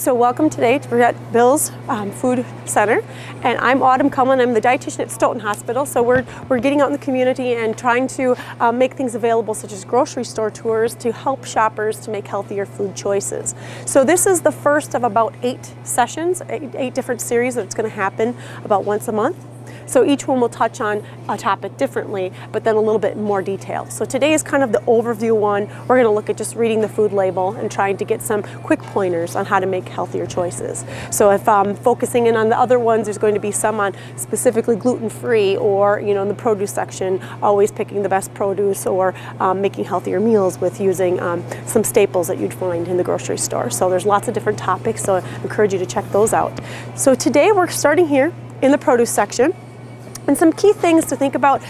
So welcome today to we're at Bill's Food Center, and I'm Autumn Cullen. I'm the dietitian at Stoughton Hospital. So we're getting out in the community and trying to make things available, such as grocery store tours, to help shoppers to make healthier food choices. So this is the first of about 8 sessions, eight different series that it's going to happen about once a month. So each one will touch on a topic differently, but then a little bit more detail. So today is kind of the overview one. We're going to look at just reading the food label and trying to get some quick pointers on how to make healthier choices. So if focusing in on the other ones, there's going to be some on specifically gluten-free, or in the produce section, always picking the best produce, or making healthier meals with using some staples that you'd find in the grocery store. So there's lots of different topics, so I encourage you to check those out. So today we're starting here in the produce section. And some key things to think about,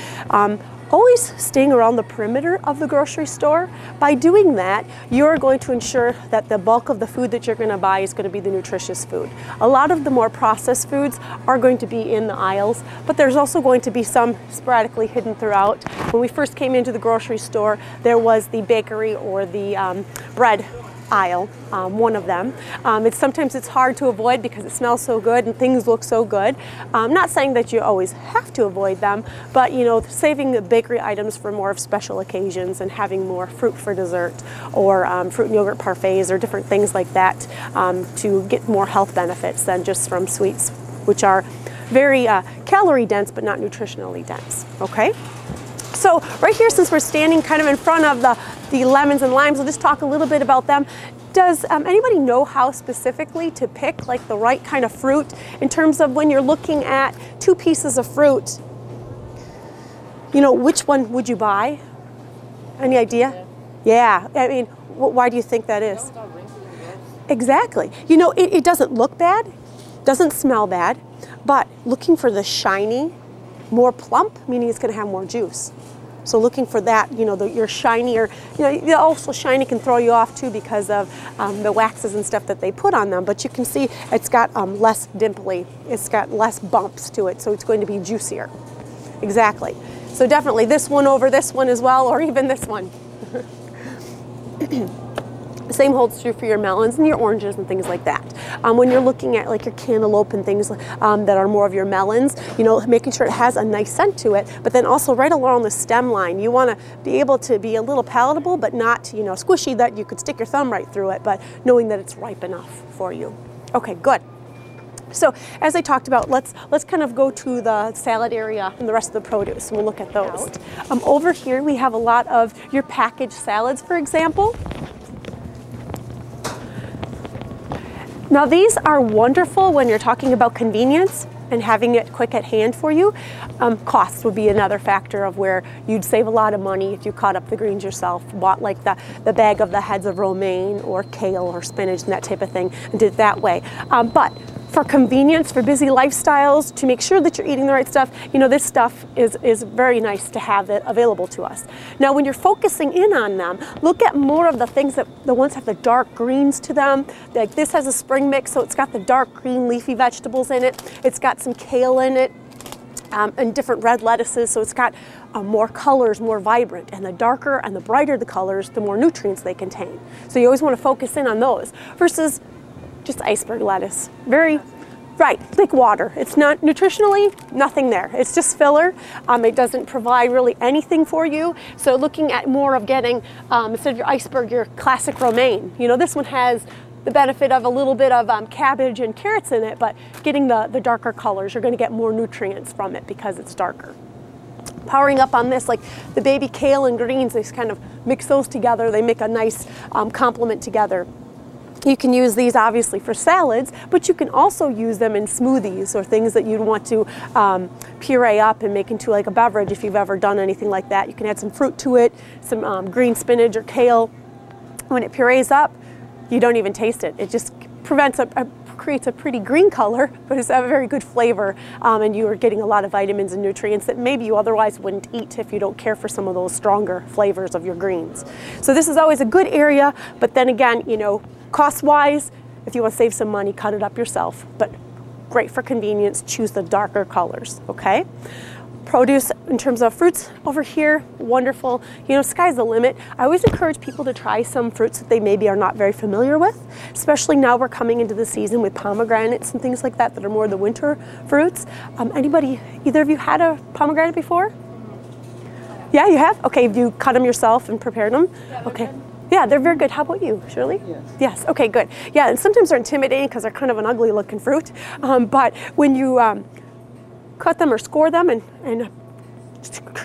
always staying around the perimeter of the grocery store. By doing that, you're going to ensure that the bulk of the food that you're going to buy is going to be the nutritious food. A lot of the more processed foods are going to be in the aisles, but there's also going to be some sporadically hidden throughout. When we first came into the grocery store, there was the bakery or the bread aisle, one of them. Sometimes it's hard to avoid because it smells so good and things look so good. Not saying that you always have to avoid them, but saving the bakery items for more of special occasions and having more fruit for dessert, or fruit and yogurt parfaits, or different things like that, to get more health benefits than just from sweets, which are very calorie dense but not nutritionally dense. Okay? So right here, since we're standing kind of in front of the lemons and limes, we'll just talk a little bit about them. Does anybody know how specifically to pick like the right kind of fruit in terms of when you're looking at 2 pieces of fruit? Which one would you buy? Any idea? Yeah. I mean, why do you think that is? Exactly. It doesn't look bad, doesn't smell bad, but looking for the shiny, more plump, meaning it's going to have more juice. So looking for that, your shinier, also shiny can throw you off too because of the waxes and stuff that they put on them. But you can see it's got less dimply, it's got less bumps to it, so it's going to be juicier. Exactly. So definitely this one over this one as well, or even this one. Same holds true for your melons and your oranges and things like that. When you're looking at like your cantaloupe and things that are more of your melons, making sure it has a nice scent to it, but then also right along the stem line, you want to be able to be a little palatable, but not, squishy that you could stick your thumb right through it, but knowing that it's ripe enough for you. Okay, good. So as I talked about, let's kind of go to the salad area and the rest of the produce, and we'll look at those. Over here we have a lot of your packaged salads, for example. Now these are wonderful when you're talking about convenience and having it quick at hand for you. Cost would be another factor of where you'd save a lot of money if you cut up the greens yourself, bought like the bag of the heads of romaine or kale or spinach and that type of thing, and did it that way. But for convenience, for busy lifestyles, to make sure that you're eating the right stuff, this stuff is very nice to have it available to us. Now, when you're focusing in on them, look at more of the things that the ones have the dark greens to them. Like this has a spring mix, so it's got the dark green leafy vegetables in it. It's got some kale in it, and different red lettuces, so it's got more colors, more vibrant, and the darker and the brighter the colors, the more nutrients they contain. So you always want to focus in on those versus just iceberg lettuce. Like water. It's not nutritionally, nothing there. It's just filler. It doesn't provide really anything for you. So looking at more of getting, instead of your iceberg, your classic romaine. This one has the benefit of a little bit of cabbage and carrots in it, but getting the darker colors, you're going to get more nutrients from it because it's darker. Powering up on this, like the baby kale and greens, they kind of mix those together. They make a nice complement together. You can use these obviously for salads, but you can also use them in smoothies or things that you'd want to puree up and make into like a beverage if you've ever done anything like that. You can add some fruit to it, some green spinach or kale. When it purees up, you don't even taste it. It just creates a pretty green color, but it's a very good flavor, and you are getting a lot of vitamins and nutrients that maybe you otherwise wouldn't eat if you don't care for some of those stronger flavors of your greens. So this is always a good area, but then again, cost-wise, if you want to save some money, cut it up yourself. But great for convenience, choose the darker colors, okay? produce in terms of fruits over here, wonderful. You know, sky's the limit. I always encourage people to try some fruits that they maybe are not very familiar with, especially now we're coming into the season with pomegranates and things like that that are more the winter fruits. Either of you had a pomegranate before? Yeah, you have? Okay, have you cut them yourself and prepared them? Yeah, okay. Yeah, they're very good. How about you, Shirley? Yes. Yes, okay, good. Yeah, and sometimes they're intimidating because they're kind of an ugly looking fruit. But when you cut them or score them and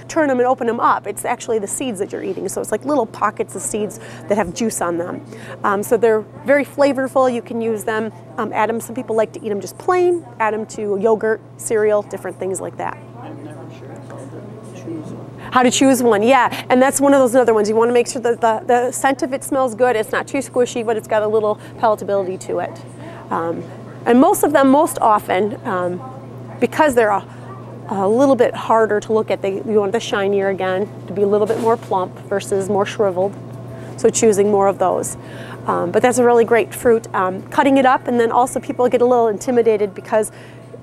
turn them and open them up, it's actually the seeds that you're eating. So it's like little pockets of seeds that have juice on them. So they're very flavorful. You can use them, add them. Some people like to eat them just plain, add them to yogurt, cereal, different things like that. I'm never sure how to choose one. How to choose one, yeah. And that's one of those other ones. You want to make sure that the scent of it smells good. It's not too squishy, but it's got a little palatability to it. And most of them, most often, because they're a little bit harder to look at, you want the shinier again, to be a little bit more plump versus more shriveled. So choosing more of those. But that's a really great fruit. Cutting it up, and then also people get a little intimidated because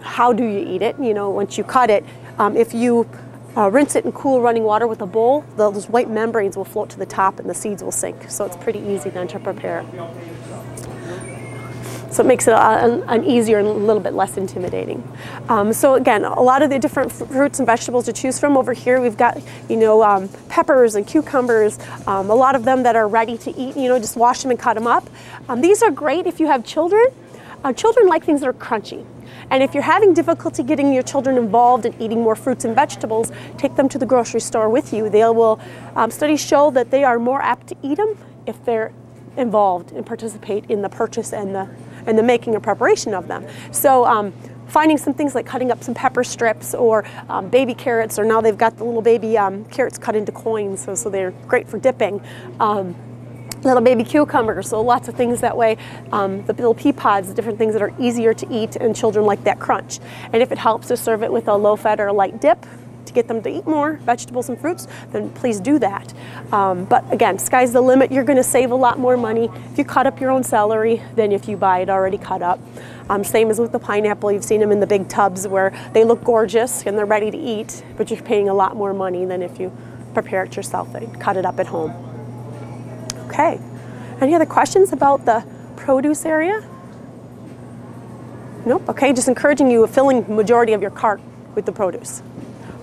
how do you eat it? You know, once you cut it, if you rinse it in cool running water with a bowl, those white membranes will float to the top and the seeds will sink. So it's pretty easy then to prepare. So it makes it an easier and a little bit less intimidating. So again, a lot of the different fruits and vegetables to choose from over here. We've got, you know, peppers and cucumbers, a lot of them that are ready to eat. You know, just wash them and cut them up. These are great if you have children. Children like things that are crunchy. And if you're having difficulty getting your children involved in eating more fruits and vegetables, take them to the grocery store with you. Studies show that they are more apt to eat them if they're involved and participate in the purchase and the making or preparation of them. So finding some things like cutting up some pepper strips or baby carrots, or now they've got the little baby carrots cut into coins, so they're great for dipping. Little baby cucumbers, so lots of things that way. The little pea pods, the different things that are easier to eat, and children like that crunch. And if it helps to serve it with a low-fat or a light dip to get them to eat more vegetables and fruits, then please do that. But again, sky's the limit. You're going to save a lot more money if you cut up your own celery than if you buy it already cut up. Same as with the pineapple. You've seen them in the big tubs where they look gorgeous and they're ready to eat, but you're paying a lot more money than if you prepare it yourself and cut it up at home. Okay, any other questions about the produce area? Nope, okay, just encouraging you, filling the majority of your cart with the produce.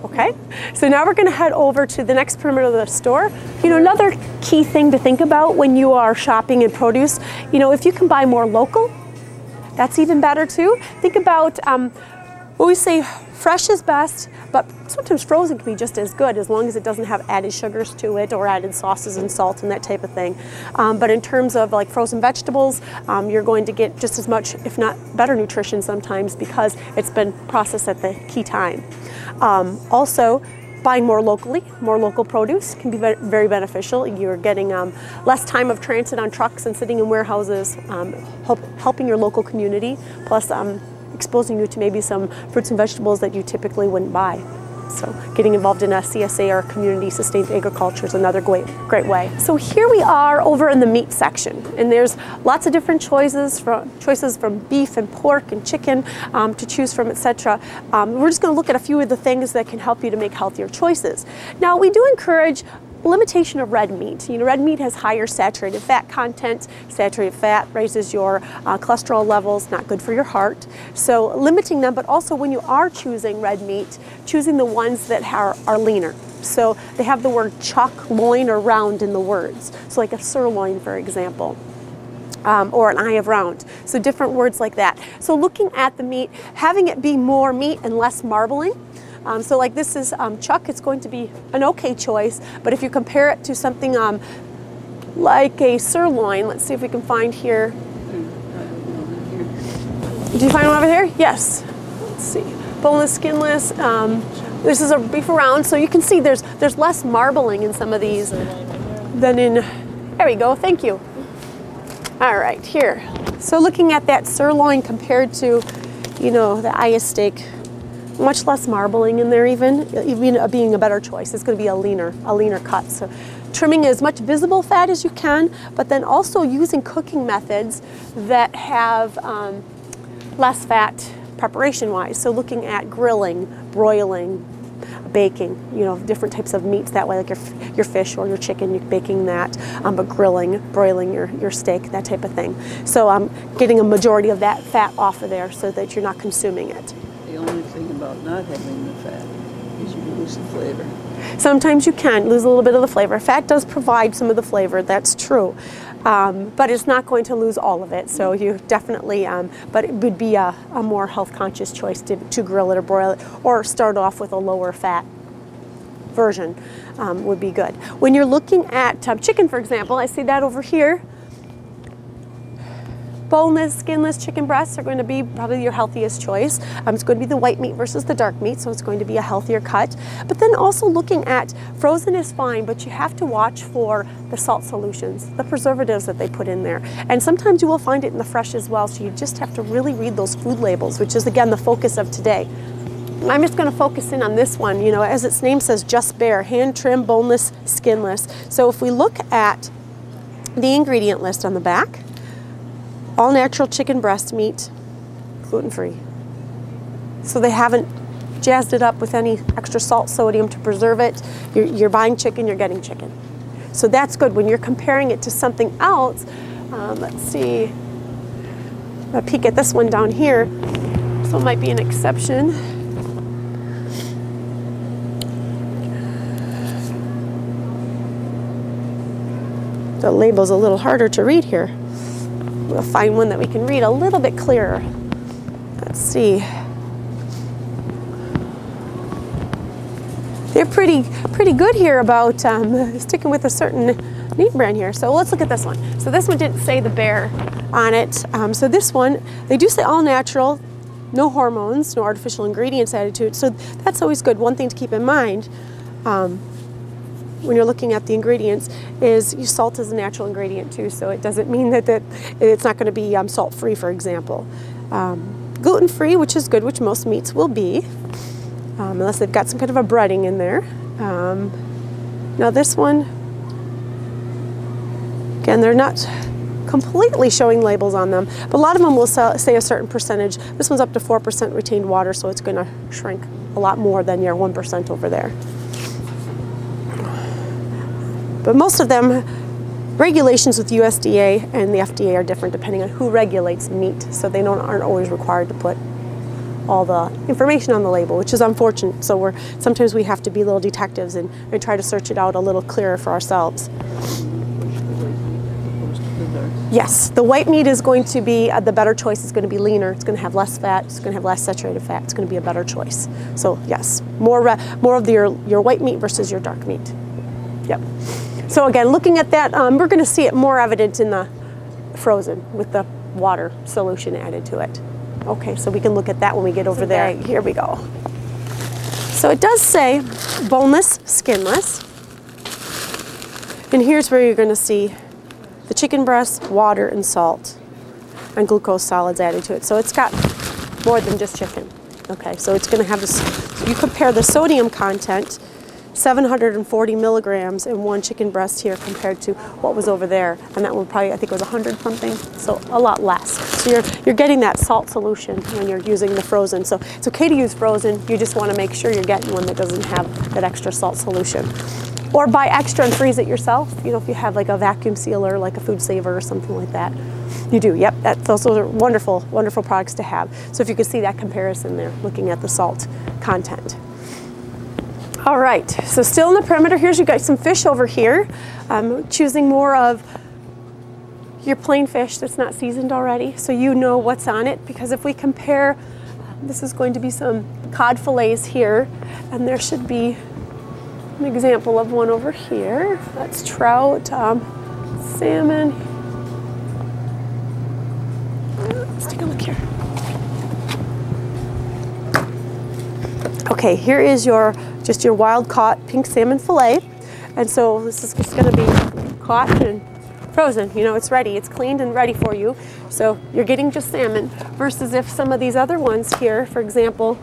Okay, so now we're gonna head over to the next perimeter of the store. You know, another key thing to think about when you are shopping in produce, you know, if you can buy more local, that's even better too. Think about, we say fresh is best, but sometimes frozen can be just as good as long as it doesn't have added sugars to it or added sauces and salt and that type of thing. But in terms of like frozen vegetables, you're going to get just as much, if not better nutrition sometimes because it's been processed at the key time. Also, buying more locally, more local produce can be very beneficial. You're getting less time of transit on trucks and sitting in warehouses, helping your local community, plus exposing you to maybe some fruits and vegetables that you typically wouldn't buy. So getting involved in a CSA or community sustained agriculture is another great way. So here we are over in the meat section, and there's lots of different choices from beef and pork and chicken to choose from, etc. We're just going to look at a few of the things that can help you to make healthier choices. Now, we do encourage limitation of red meat. You know, red meat has higher saturated fat content. Saturated fat raises your cholesterol levels, not good for your heart. So limiting them, but also when you are choosing red meat, choosing the ones that are leaner. So they have the word chuck, loin, or round in the words. So like a sirloin, for example. Or an eye of round. So different words like that. So looking at the meat, having it be more meat and less marbling. So like this is chuck, it's going to be an okay choice, but if you compare it to something like a sirloin, let's see if we can find here. Did you find one over here? Yes. Let's see. Boneless, skinless. This is a beef around, so you can see there's less marbling in some of these than in, there we go, thank you. All right, here. So looking at that sirloin compared to, you know, the eye steak, much less marbling in there even being a better choice. It's going to be a leaner cut. So trimming as much visible fat as you can, but then also using cooking methods that have less fat preparation-wise. So looking at grilling, broiling, baking, you know, different types of meats that way, like your fish or your chicken, you're baking that, but grilling, broiling your steak, that type of thing. So getting a majority of that fat off of there so that you're not consuming it. The only thing about not having the fat is you lose the flavor. Sometimes you can lose a little bit of the flavor. Fat does provide some of the flavor, that's true. But it's not going to lose all of it, so you definitely, but it would be a more health conscious choice to grill it or broil it, or start off with a lower fat version would be good. When you're looking at chicken, for example, I see that over here. Boneless, skinless chicken breasts are going to be probably your healthiest choice. It's going to be the white meat versus the dark meat, so it's going to be a healthier cut. But then also looking at frozen is fine, but you have to watch for the salt solutions, the preservatives that they put in there. And sometimes you will find it in the fresh as well, so you just have to really read those food labels, which is again the focus of today. I'm just going to focus in on this one, you know, as its name says, just bare, hand trimmed, boneless, skinless. So if we look at the ingredient list on the back, all natural chicken breast meat, gluten-free. So they haven't jazzed it up with any extra salt, sodium to preserve it. You're buying chicken, you're getting chicken. So that's good. When you're comparing it to something else, let's see, a peek at this one down here. This one might be an exception. The label's a little harder to read here. We'll find one that we can read a little bit clearer. Let's see. They're pretty good here about sticking with a certain meat brand here. So let's look at this one. So this one didn't say the bear on it. So this one, they do say all natural, no hormones, no artificial ingredients added to it. So that's always good. One thing to keep in mind when you're looking at the ingredients is salt is a natural ingredient too, so it doesn't mean that it's not going to be salt-free, for example. Gluten-free, which is good, which most meats will be, unless they've got some kind of a breading in there. Now this one, again, they're not completely showing labels on them, but a lot of them will say a certain percentage. This one's up to 4% retained water, so it's going to shrink a lot more than your 1% over there. But most of them, regulations with USDA and the FDA are different depending on who regulates meat, so they aren't always required to put all the information on the label, which is unfortunate. So sometimes we have to be little detectives and try to search it out a little clearer for ourselves. Yes, the white meat is going to be the better choice. It's going to be leaner. It's going to have less fat. It's going to have less saturated fat. It's going to be a better choice. So yes, more of your white meat versus your dark meat. Yep. So again, looking at that, we're going to see it more evident in the frozen with the water solution added to it. Okay, so we can look at that when we get over there. Here we go. So it does say boneless, skinless. And here's where you're going to see the chicken breast, water, and salt, and glucose solids added to it. So it's got more than just chicken. Okay, so it's going to have this. So you compare the sodium content, 740 milligrams in one chicken breast here compared to what was over there, and that one probably, I think it was 100 something, so a lot less. So you're getting that salt solution when you're using the frozen. So it's okay to use frozen, you just want to make sure you're getting one that doesn't have that extra salt solution. Or buy extra and freeze it yourself, you know, if you have like a vacuum sealer, like a food saver or something like that. You do, yep, those are wonderful, wonderful products to have. So if you could see that comparison there, looking at the salt content. All right, so still in the perimeter, here's you got some fish over here. Choosing more of your plain fish that's not seasoned already, so you know what's on it, because if we compare, this is going to be some cod fillets here, and there should be an example of one over here. That's trout, salmon. Let's take a look here. Okay, here is just your wild caught pink salmon fillet. And so this is just gonna be caught and frozen. You know, it's ready, it's cleaned and ready for you. So you're getting just salmon versus if some of these other ones here, for example,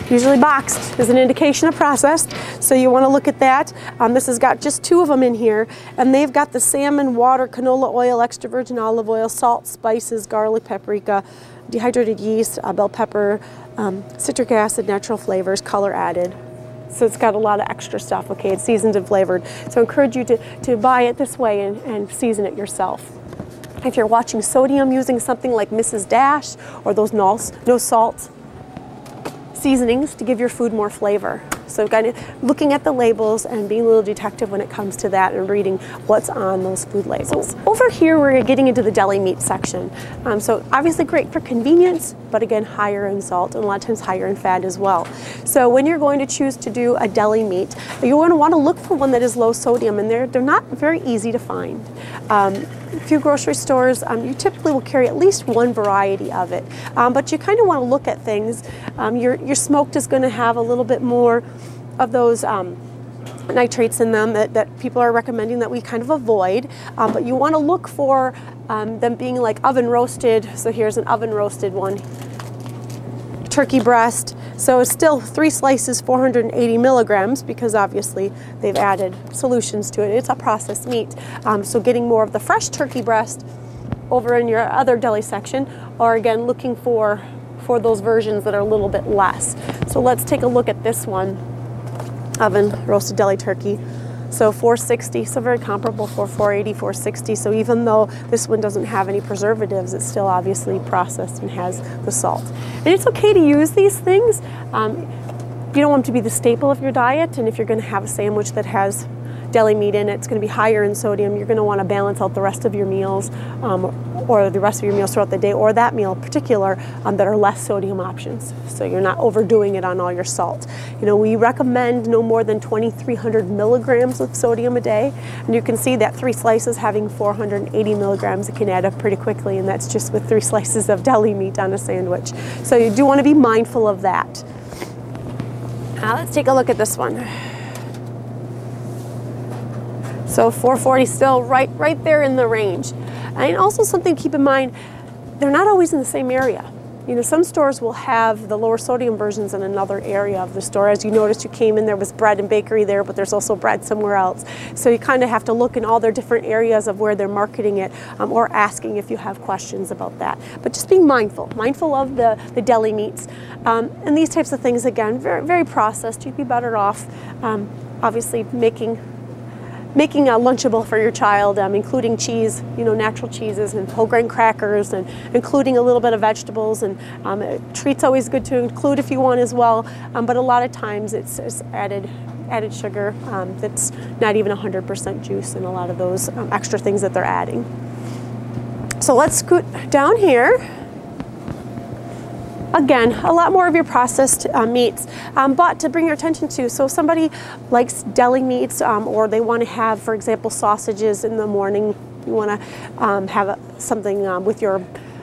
usually boxed is an indication of processed. So you wanna look at that. This has got just 2 of them in here, and they've got the salmon, water, canola oil, extra virgin olive oil, salt, spices, garlic, paprika, dehydrated yeast, bell pepper, citric acid, natural flavors, color added. So it's got a lot of extra stuff, okay? It's seasoned and flavored. So I encourage you to buy it this way and season it yourself. If you're watching sodium, using something like Mrs. Dash or those no salt seasonings to give your food more flavor. So kind of looking at the labels and being a little detective when it comes to that and reading what's on those food labels. Over here we're getting into the deli meat section. So obviously great for convenience, but again higher in salt and a lot of times higher in fat as well. So when you're going to choose to do a deli meat, you're going to want to look for one that is low sodium, and they're not very easy to find. A few grocery stores, you typically will carry at least one variety of it, but you kind of want to look at things. Your smoked is going to have a little bit more of those nitrates in them that people are recommending that we kind of avoid, but you want to look for them being like oven roasted. So here's an oven roasted one. Turkey breast, so it's still 3 slices, 480 milligrams, because obviously they've added solutions to it. It's a processed meat. So getting more of the fresh turkey breast over in your other deli section, or again looking for those versions that are a little bit less. So let's take a look at this one, oven roasted deli turkey. So 460, so very comparable for 480, 460. So even though this one doesn't have any preservatives, it's still obviously processed and has the salt. And it's okay to use these things. You don't want them to be the staple of your diet, and if you're going to have a sandwich that has deli meat in it, it's going to be higher in sodium. You're going to want to balance out the rest of your meals, or the rest of your meals throughout the day, or that meal in particular, that are less sodium options. So you're not overdoing it on all your salt. You know, we recommend no more than 2,300 milligrams of sodium a day, and you can see that 3 slices having 480 milligrams, it can add up pretty quickly, and that's just with 3 slices of deli meat on a sandwich. So you do want to be mindful of that. Now let's take a look at this one. So 440 still right there in the range. And also something to keep in mind, they're not always in the same area. You know, some stores will have the lower sodium versions in another area of the store. As you noticed, you came in, there was bread and bakery there, but there's also bread somewhere else. So you kind of have to look in all their different areas of where they're marketing it, or asking if you have questions about that. But just being mindful of the deli meats. And these types of things, again, very, very processed. You'd be better off, obviously, making a Lunchable for your child, including cheese, you know, natural cheeses and whole grain crackers, and including a little bit of vegetables, and treats always good to include if you want as well, but a lot of times it's added sugar that's not even 100% juice in a lot of those extra things that they're adding. So let's scoot down here. Again, a lot more of your processed meats, but to bring your attention to, so if somebody likes deli meats, or they want to have, for example, sausages in the morning, you want to have something with your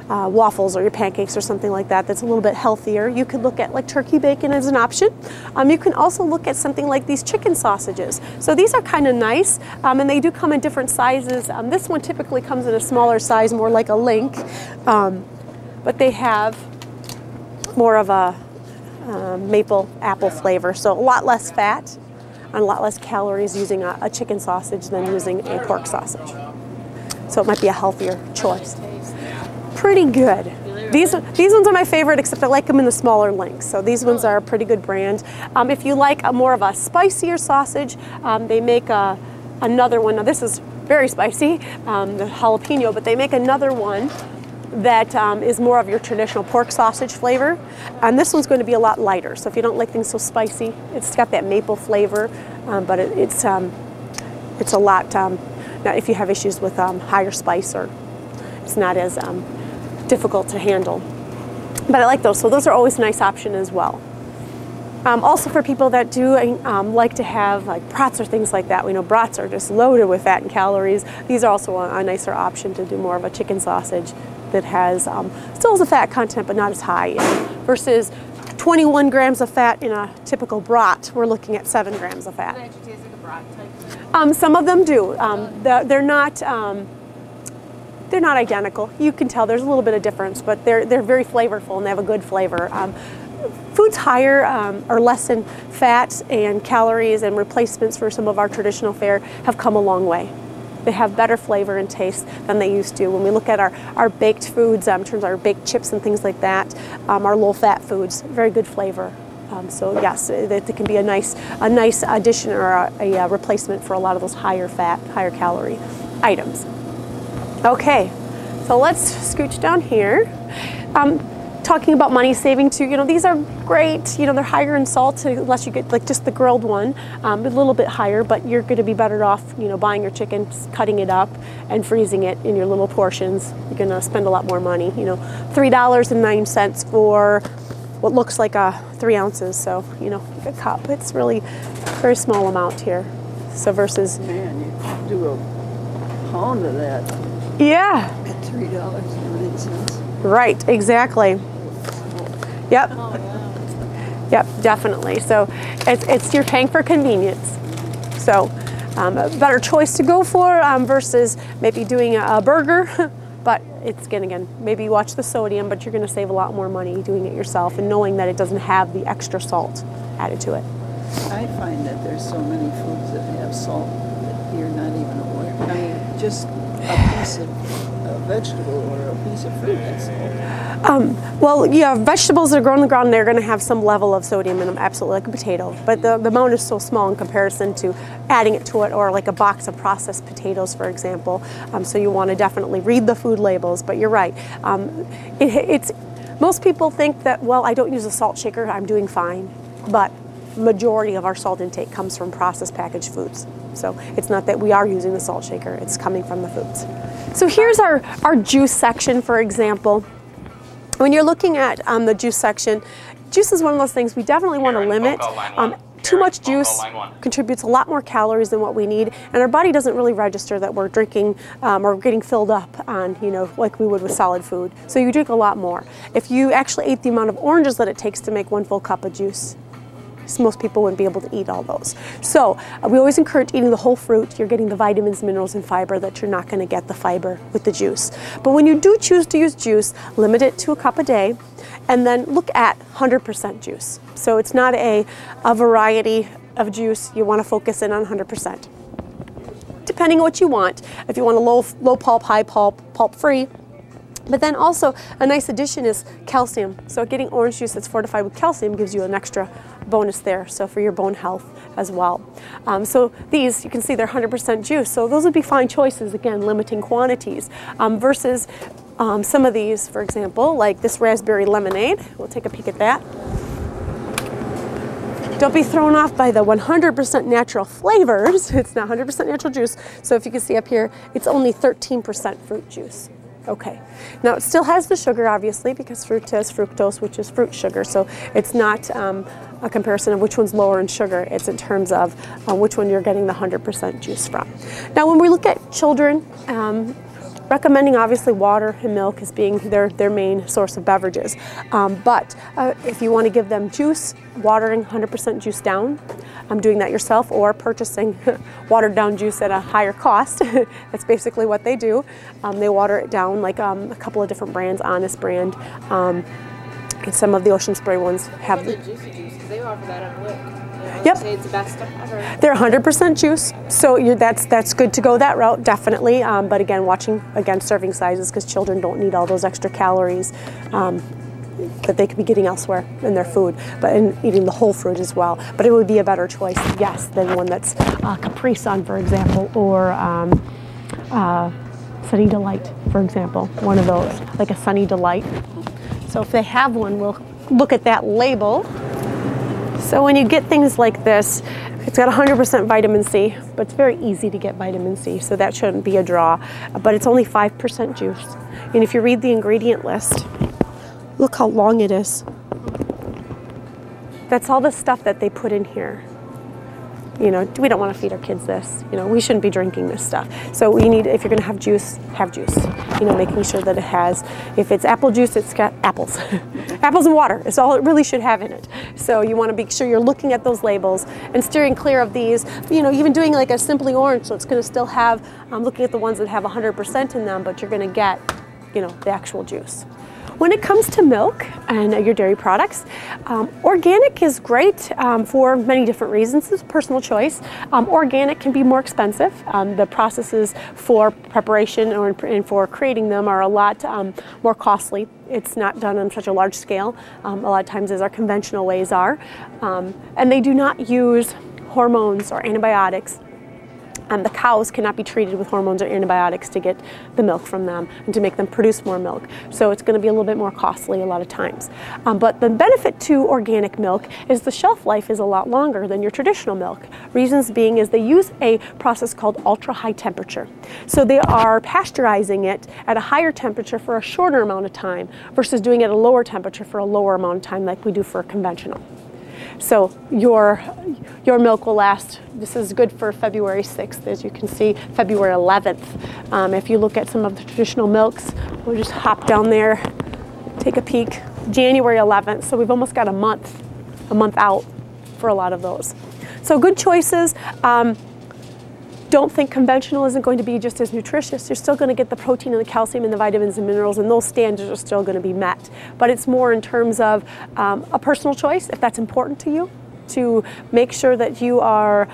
waffles or your pancakes or something like that that's a little bit healthier, you could look at like turkey bacon as an option. You can also look at something like these chicken sausages. So these are kind of nice, and they do come in different sizes. This one typically comes in a smaller size, more like a link, but they have more of a maple apple flavor, so a lot less fat and a lot less calories using a chicken sausage than using a pork sausage. So it might be a healthier choice. Pretty good. These ones are my favorite, except I like them in the smaller links. So these ones are a pretty good brand. If you like more of a spicier sausage, they make another one. Now this is very spicy, the jalapeno, but they make another one that is more of your traditional pork sausage flavor, and this one's going to be a lot lighter. So if you don't like things so spicy, it's got that maple flavor, but it's a lot. Now, if you have issues with higher spice, or it's not as difficult to handle, but I like those. So those are always a nice option as well. Also for people that do like to have like brats or things like that, we know brats are just loaded with fat and calories. These are also a nicer option to do more of a chicken sausage that has still has a fat content but not as high, versus 21 grams of fat in a typical brat. We're looking at 7 grams of fat. Does it actually taste like a brat type? Some of them do. They're not identical. You can tell there's a little bit of difference, but they're very flavorful and they have a good flavor. Foods higher or less in fat and calories and replacements for some of our traditional fare have come a long way. They have better flavor and taste than they used to. When we look at our baked foods, in terms of our baked chips and things like that, our low-fat foods, very good flavor. So yes, it can be a nice addition or a replacement for a lot of those higher fat, higher calorie items. Okay, so let's scooch down here. Talking about money saving too, these are great. They're higher in salt unless you get like just the grilled one, a little bit higher, but you're going to be better off, buying your chicken, cutting it up, and freezing it in your little portions. You're going to spend a lot more money. $3.09 for what looks like 3 ounces. So a cup. It's really a very small amount here. So versus man, you do a pound of that. Yeah. At $3.09. Right. Exactly. Yep. Oh, wow. Yep, definitely. So you're paying for convenience. So a better choice to go for versus maybe doing a burger. But it's again, maybe you watch the sodium, but you're going to save a lot more money doing it yourself and knowing that it doesn't have the extra salt added to it. I find that there's so many foods that have salt that you're not even aware. I mean, just a piece of vegetable or a piece of fruit has salt. Well, yeah, vegetables that are grown in the ground, they're going to have some level of sodium in them, absolutely, like a potato. But the amount is so small in comparison to adding it to it, or like a box of processed potatoes, for example. So you want to definitely read the food labels. But you're right. Most people think that, well, I don't use a salt shaker, I'm doing fine. But majority of our salt intake comes from processed packaged foods. So it's not that we are using the salt shaker, it's coming from the foods. So here's our juice section, for example. When you're looking at the juice section, juice is one of those things we definitely want to limit. Too much juice contributes a lot more calories than what we need, and our body doesn't really register that we're drinking or getting filled up on, like we would with solid food. So you drink a lot more. If you actually ate the amount of oranges that it takes to make 1 full cup of juice, most people wouldn't be able to eat all those. So we always encourage eating the whole fruit. You're getting the vitamins, minerals, and fiber that you're not going to get the fiber with the juice. But when you do choose to use juice, limit it to a cup a day, and then look at 100% juice. So it's not a variety of juice. You want to focus in on 100%. Depending on what you want. If you want a low pulp, high pulp, pulp free. But then also a nice addition is calcium. So getting orange juice that's fortified with calcium gives you an extra bonus there, so for your bone health as well. So these, you can see they're 100% juice. So those would be fine choices, again, limiting quantities. Versus some of these, for example, like this raspberry lemonade. We'll take a peek at that. Don't be thrown off by the 100% natural flavors. It's not 100% natural juice. So if you can see up here, it's only 13% fruit juice. Okay, now it still has the sugar, obviously, because fruit has fructose, which is fruit sugar. So it's not a comparison of which one's lower in sugar. It's in terms of which one you're getting the 100% juice from. Now, when we look at children, recommending obviously water and milk as being their main source of beverages. But if you want to give them juice, watering 100% juice down, doing that yourself, or purchasing watered down juice at a higher cost. That's basically what they do. They water it down, like a couple of different brands, Honest brand, and some of the Ocean Spray ones have the juicy juice, because they offer that on Wick. Yep. Say it's the best stuff ever. They're 100% juice, so that's good to go that route, definitely. But again, watching serving sizes, because children don't need all those extra calories that they could be getting elsewhere in their food, but in eating the whole fruit as well. But it would be a better choice, yes, than one that's Capri Sun, for example, or Sunny Delight, for example. One of those, like a Sunny Delight. So if they have one, we'll look at that label. So when you get things like this, it's got 100% vitamin C, but it's very easy to get vitamin C, so that shouldn't be a draw. But it's only 5% juice. And if you read the ingredient list, look how long it is. That's all the stuff that they put in here. We don't want to feed our kids this. We shouldn't be drinking this stuff. So we need, if you're going to have juice, making sure that it has, if it's apple juice, it's got apples. Apples and water is all it really should have in it. So you want to be sure you're looking at those labels and steering clear of these. Even doing like a Simply Orange, so it's going to still have, looking at the ones that have 100% in them, but you're going to get, the actual juice. When it comes to milk and your dairy products, organic is great for many different reasons. It's personal choice. Organic can be more expensive. The processes for preparation and for creating them are a lot more costly. It's not done on such a large scale, a lot of times as our conventional ways are. And they do not use hormones or antibiotics. The cows cannot be treated with hormones or antibiotics to get the milk from them and to make them produce more milk. So it's going to be a little bit more costly a lot of times. But the benefit to organic milk is the shelf life is a lot longer than your traditional milk. Reasons being is they use a process called ultra high temperature. So they are pasteurizing it at a higher temperature for a shorter amount of time versus doing it at a lower temperature for a lower amount of time like we do for conventional. So your milk will last, this is good for February 6th, as you can see, February 11th. If you look at some of the traditional milks, we'll just hop down there, take a peek, January 11th, so we've almost got a month out for a lot of those. So good choices. Don't think conventional isn't going to be just as nutritious. You're still going to get the protein and the calcium and the vitamins and minerals, and those standards are still going to be met. But it's more in terms of a personal choice, if that's important to you, to make sure that you are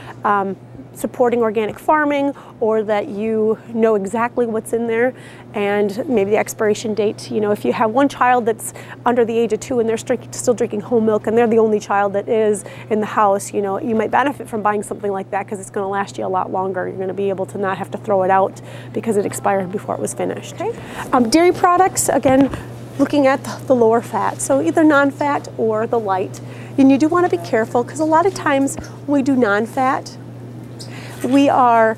supporting organic farming, or that you know exactly what's in there, and maybe the expiration date. You know, if you have one child that's under the age of 2 and they're still drinking whole milk, and they're the only child that is in the house, you know, you might benefit from buying something like that because it's going to last you a lot longer. You're going to be able to not have to throw it out because it expired before it was finished. Okay. Dairy products, again, looking at the lower fat, so either non-fat or the light. And you do want to be careful because a lot of times when we do non-fat, we are,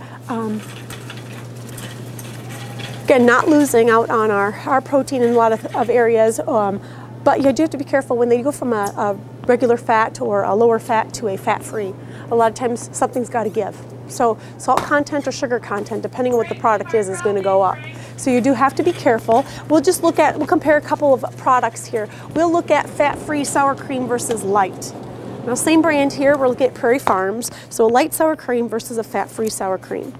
again, not losing out on our protein in a lot of areas, but you do have to be careful when they go from a regular fat or a lower fat to a fat-free. A lot of times something's got to give. So salt content or sugar content, depending on what the product is going to go up. So you do have to be careful. We'll compare a couple of products here. We'll look at fat-free sour cream versus light. Now, same brand here, we're looking at Prairie Farms, so a light sour cream versus a fat-free sour cream.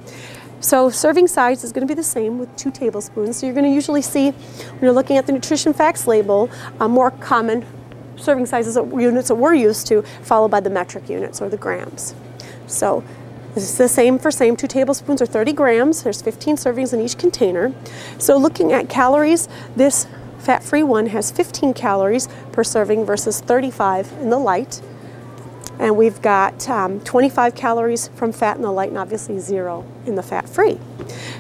So serving size is going to be the same with 2 tablespoons. So you're going to usually see, when you're looking at the nutrition facts label, more common serving sizes or units that we're used to, followed by the metric units or the grams. So this is the same for same, 2 tablespoons or 30 grams. There's 15 servings in each container. So looking at calories, this fat-free one has 15 calories per serving versus 35 in the light. And we've got 25 calories from fat in the light and obviously 0 in the fat-free.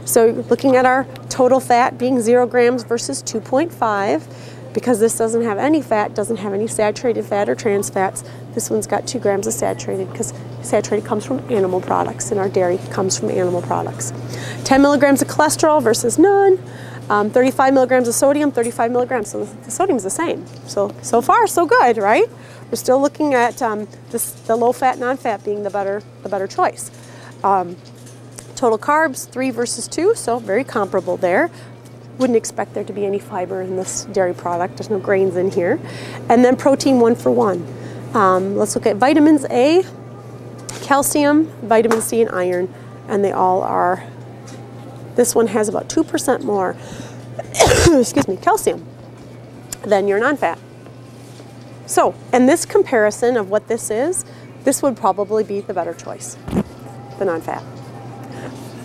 So looking at our total fat being 0 grams versus 2.5, because this doesn't have any fat, doesn't have any saturated fat or trans fats, this one's got 2 grams of saturated because saturated comes from animal products and our dairy comes from animal products. 10 milligrams of cholesterol versus none. 35 milligrams of sodium, 35 milligrams, so the sodium's the same. So far, so good, right? We're still looking at the low-fat, non-fat being the better choice. Total carbs, 3 versus 2, so very comparable there. Wouldn't expect there to be any fiber in this dairy product. There's no grains in here. And then protein 1 for 1. Let's look at vitamins A, calcium, vitamin C, and iron, and they all are. This one has about 2% more, excuse me, calcium than your non-fat. So, in this comparison of what this is, this would probably be the better choice, the non-fat.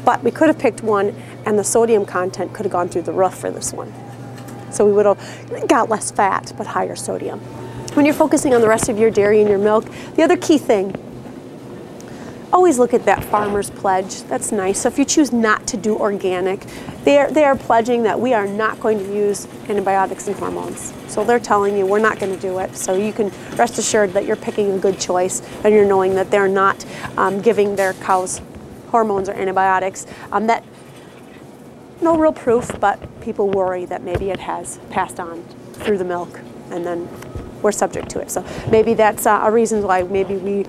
But we could have picked one and the sodium content could have gone through the roof for this one. So we would have got less fat, but higher sodium. When you're focusing on the rest of your dairy and your milk, the other key thing, always look at that farmer's pledge. That's nice. So if you choose not to do organic, they are pledging that we are not going to use antibiotics and hormones. So they're telling you we're not going to do it. So you can rest assured that you're picking a good choice and you're knowing that they're not giving their cows hormones or antibiotics. That no real proof, but people worry that maybe it has passed on through the milk and then we're subject to it. So maybe that's a reason why maybe we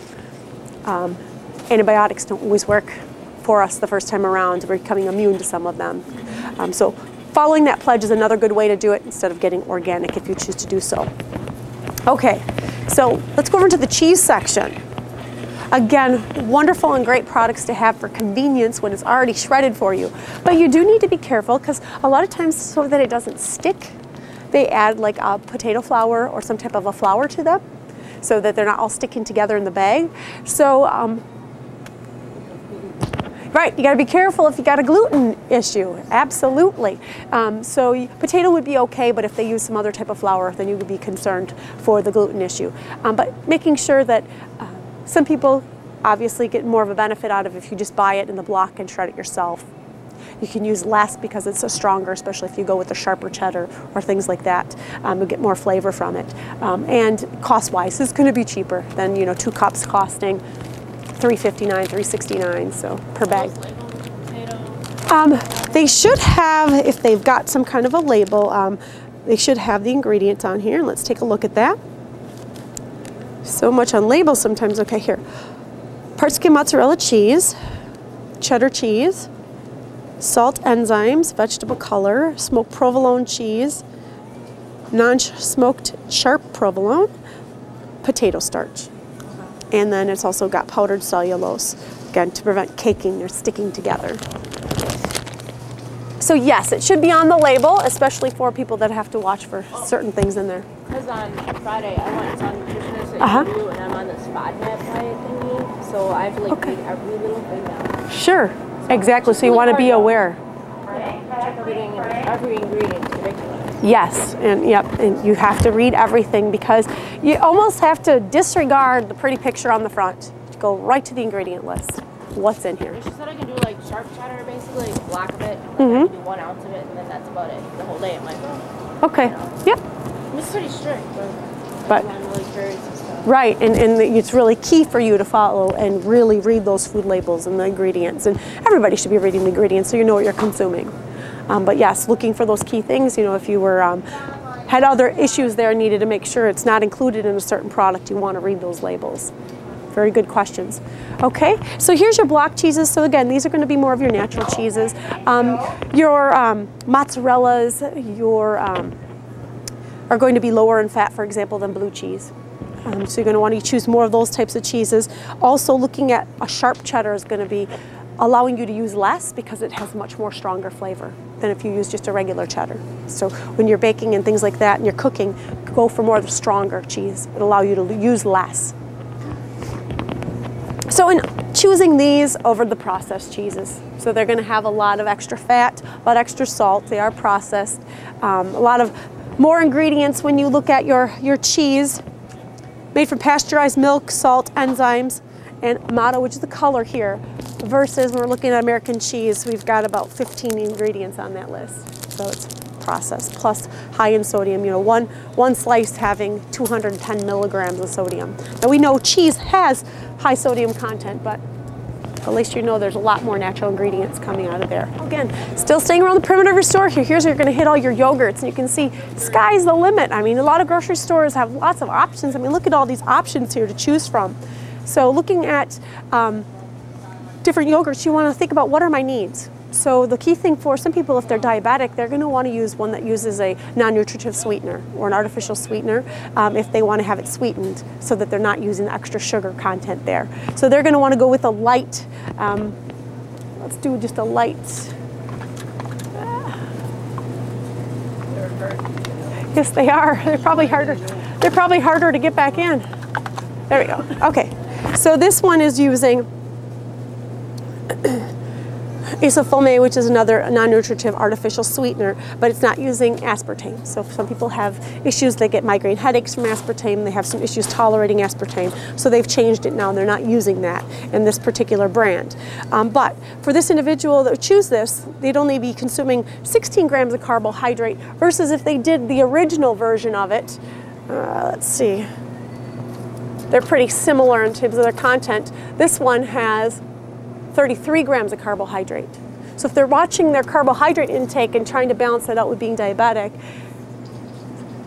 antibiotics don't always work for us the first time around. We're becoming immune to some of them. So following that pledge is another good way to do it instead of getting organic if you choose to do so. Okay, so let's go over to the cheese section. Again, wonderful and great products to have for convenience when it's already shredded for you. But you do need to be careful because a lot of times so that it doesn't stick, they add like a potato flour or some type of a flour to them so that they're not all sticking together in the bag. So, right, you got to be careful if you got a gluten issue, absolutely. So potato would be okay, but if they use some other type of flour, then you would be concerned for the gluten issue. But making sure that some people obviously get more of a benefit out of if you just buy it in the block and shred it yourself. You can use less because it's a stronger, especially if you go with a sharper cheddar or things like that. You'll get more flavor from it. And cost-wise, it's going to be cheaper than 2 cups costing $3.59, $3.69 so per bag. They should have, if they've got some kind of a label, they should have the ingredients on here. Let's take a look at that. So much on labels sometimes. Okay, here. Part skim mozzarella cheese, cheddar cheese, salt enzymes, vegetable color, smoked provolone cheese, non-smoked sharp provolone, potato starch. And then it's also got powdered cellulose, again, to prevent caking or sticking together. So yes, it should be on the label, especially for people that have to watch for certain things in there. Because on Friday, I went to some nutritionist at UU, and I'm on the SPODMAP diet thingy, so I have to like read every little thing now. Sure, exactly, so you want to be aware. Check everything, every ingredient is ridiculous. Yes, and yep, and you have to read everything because you almost have to disregard the pretty picture on the front. Go right to the ingredient list. What's in here? She said I can do like sharp cheddar, basically, like a block of it. I can do 1 ounce of it, and then that's about it. The whole day, I'm like, oh. Okay. Yep. It's pretty strict, but I'm really curious and stuff. Right, and it's really key for you to follow and really read those food labels and the ingredients. And everybody should be reading the ingredients so you know what you're consuming. But yes, looking for those key things. If you were had other issues there, needed to make sure it's not included in a certain product, you want to read those labels. Very good questions. Okay, so here's your block cheeses. So again, these are going to be more of your natural cheeses. Your mozzarellas, are going to be lower in fat, for example, than blue cheese. So you're going to want to choose more of those types of cheeses. Also, looking at a sharp cheddar is going to be allowing you to use less because it has much more stronger flavor than if you use just a regular cheddar. So when you're baking and things like that and you're cooking, go for more of the stronger cheese. It'll allow you to use less. So in choosing these over the processed cheeses, so they're going to have a lot of extra fat, a lot of extra salt, they are processed, a lot of more ingredients when you look at your cheese, made from pasteurized milk, salt, enzymes, and Amato, which is the color here, versus when we're looking at American cheese, we've got about 15 ingredients on that list. So it's processed, plus high in sodium. One slice having 210 milligrams of sodium. Now we know cheese has high sodium content, but at least you know there's a lot more natural ingredients coming out of there. Again, still staying around the perimeter of your store here. Here's where you're going to hit all your yogurts, and you can see sky's the limit. I mean, a lot of grocery stores have lots of options. I mean, look at all these options here to choose from. So looking at different yogurts, you want to think about what are my needs. So the key thing for some people, if they're diabetic, they're going to want to use one that uses a non-nutritive sweetener or an artificial sweetener if they want to have it sweetened so that they're not using the extra sugar content there. So they're going to want to go with a light, let's do just a light. Yes, they are. They're probably harder. They're probably harder to get back in. There we go. Okay. So this one is using isoflame, which is another non-nutritive artificial sweetener, but it's not using aspartame. So some people have issues, they get migraine headaches from aspartame, they have some issues tolerating aspartame, so they've changed it now, they're not using that in this particular brand. But for this individual that would choose this, they'd only be consuming 16 grams of carbohydrate versus if they did the original version of it, let's see, they're pretty similar in terms of their content. This one has 33 grams of carbohydrate. So if they're watching their carbohydrate intake and trying to balance that out with being diabetic,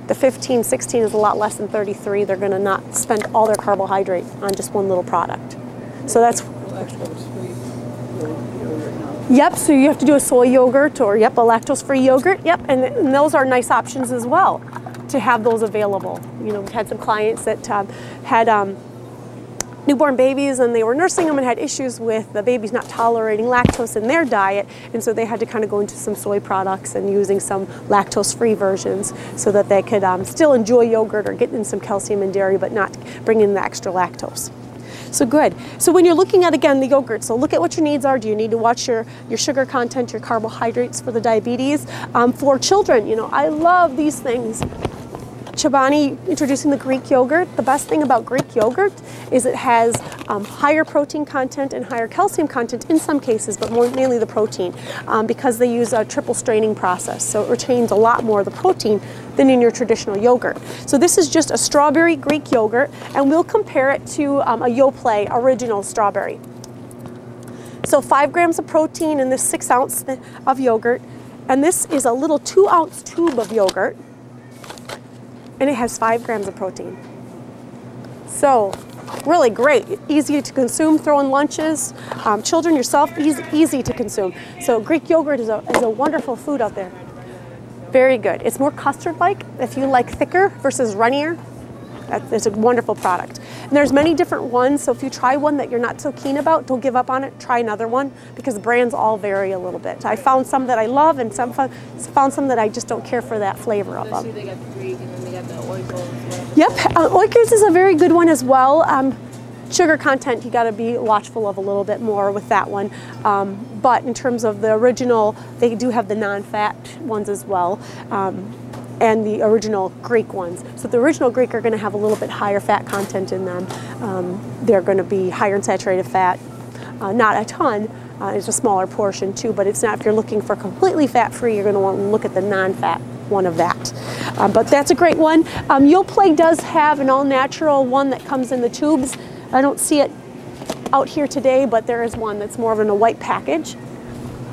the 15, 16 is a lot less than 33. They're going to not spend all their carbohydrate on just one little product. So that's... Yep, so you have to do a soy yogurt or, yep, a lactose-free yogurt. Yep, and those are nice options as well to have those available. We've had some clients that had newborn babies, and they were nursing them and had issues with the babies not tolerating lactose in their diet, and so they had to kind of go into some soy products and using some lactose-free versions so that they could still enjoy yogurt or get in some calcium and dairy but not bring in the extra lactose. So good. So when you're looking at, again, the yogurt, so look at what your needs are. Do you need to watch your sugar content, your carbohydrates for the diabetes? For children, you know, I love these things. Chobani introducing the Greek yogurt. The best thing about Greek yogurt is it has higher protein content and higher calcium content in some cases, but mainly the protein, because they use a triple straining process. So it retains a lot more of the protein than in your traditional yogurt. So this is just a strawberry Greek yogurt, and we'll compare it to a Yoplait original strawberry. So 5 grams of protein in this 6 ounce of yogurt, and this is a little 2 ounce tube of yogurt, and it has 5 grams of protein. So really great, easy to consume, throw in lunches, children, yourself, easy to consume. So Greek yogurt is a wonderful food out there. Very good. It's more custard-like. If you like thicker versus runnier, it's a wonderful product. And there's many different ones, so if you try one that you're not so keen about, don't give up on it, try another one, because the brands all vary a little bit. I found some that I love and found some that I just don't care for that flavor of them. I see they got the Greek and then they got the Oikos. Yep, Oikos is a very good one as well. Sugar content, you got to be watchful of a little bit more with that one. But in terms of the original, they do have the non-fat ones as well. And the original Greek ones. So the original Greek are going to have a little bit higher fat content in them. They're going to be higher in saturated fat, not a ton. It's a smaller portion too, but it's not, if you're looking for completely fat-free, you're going to want to look at the non-fat one of that. But that's a great one. Yoplait does have an all-natural one that comes in the tubes. I don't see it out here today, but there is one that's more of in a white package.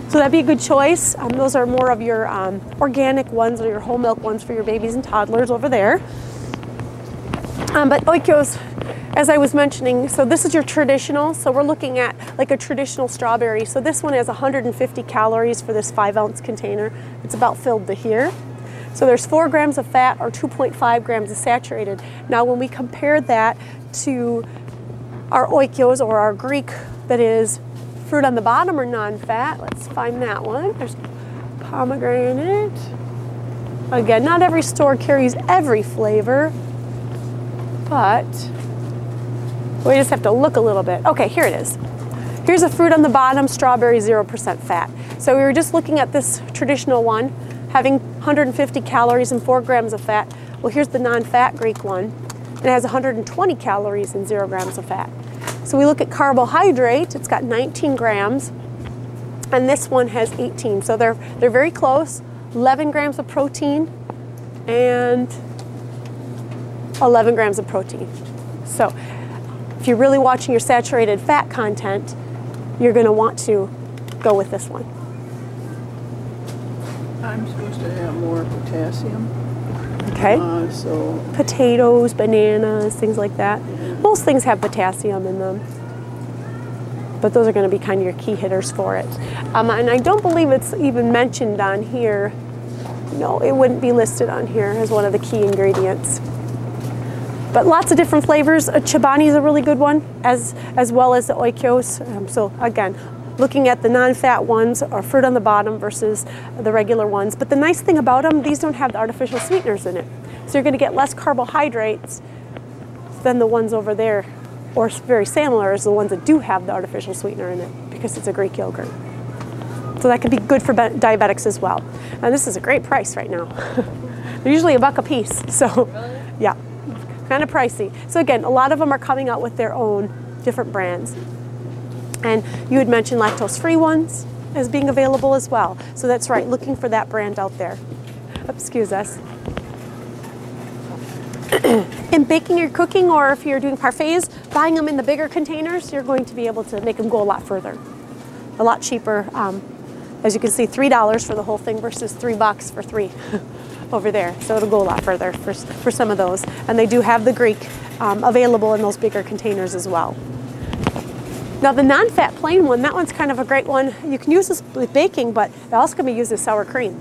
So that'd be a good choice. Those are more of your organic ones or your whole milk ones for your babies and toddlers over there. But Oikos, as I was mentioning, so this is your traditional. So we're looking at like a traditional strawberry. So this one has 150 calories for this 5 ounce container. It's about filled to here. So there's 4 grams of fat or 2.5 grams of saturated. Now when we compare that to our Oikos or our Greek that is fruit on the bottom or non-fat, let's find that one. There's pomegranate. Again, not every store carries every flavor, but we just have to look a little bit. Okay, here it is. Here's a fruit on the bottom, strawberry, 0% fat. So we were just looking at this traditional one, having 150 calories and 4 grams of fat. Well, here's the non-fat Greek one. It has 120 calories and 0 grams of fat. So we look at carbohydrate, it's got 19 grams, and this one has 18. So they're very close, 11 grams of protein and 11 grams of protein. So if you're really watching your saturated fat content, you're going to want to go with this one. I'm supposed to have more potassium. Okay. So potatoes, bananas, things like that. Most things have potassium in them, but those are going to be kind of your key hitters for it. And I don't believe it's even mentioned on here. No, it wouldn't be listed on here as one of the key ingredients. But lots of different flavors. Chobani is a really good one, as well as the Oikos. So again, looking at the non-fat ones or fruit on the bottom versus the regular ones. But the nice thing about them, these don't have the artificial sweeteners in it. So you're going to get less carbohydrates than the ones over there, or very similar as the ones that do have the artificial sweetener in it, because it's a Greek yogurt. So that could be good for diabetics as well. And this is a great price right now. They're usually $1 a piece, so yeah, kind of pricey. So again, a lot of them are coming out with their own different brands. And you had mentioned lactose-free ones as being available as well. So that's right, looking for that brand out there. Excuse us. In baking or cooking, or if you're doing parfaits, buying them in the bigger containers, you're going to be able to make them go a lot further. A lot cheaper. As you can see, $3 for the whole thing versus $3 for 3 over there. So it'll go a lot further for some of those. And they do have the Greek available in those bigger containers as well. Now the non-fat plain one, that one's kind of a great one. You can use this with baking, but it also can be used as sour cream.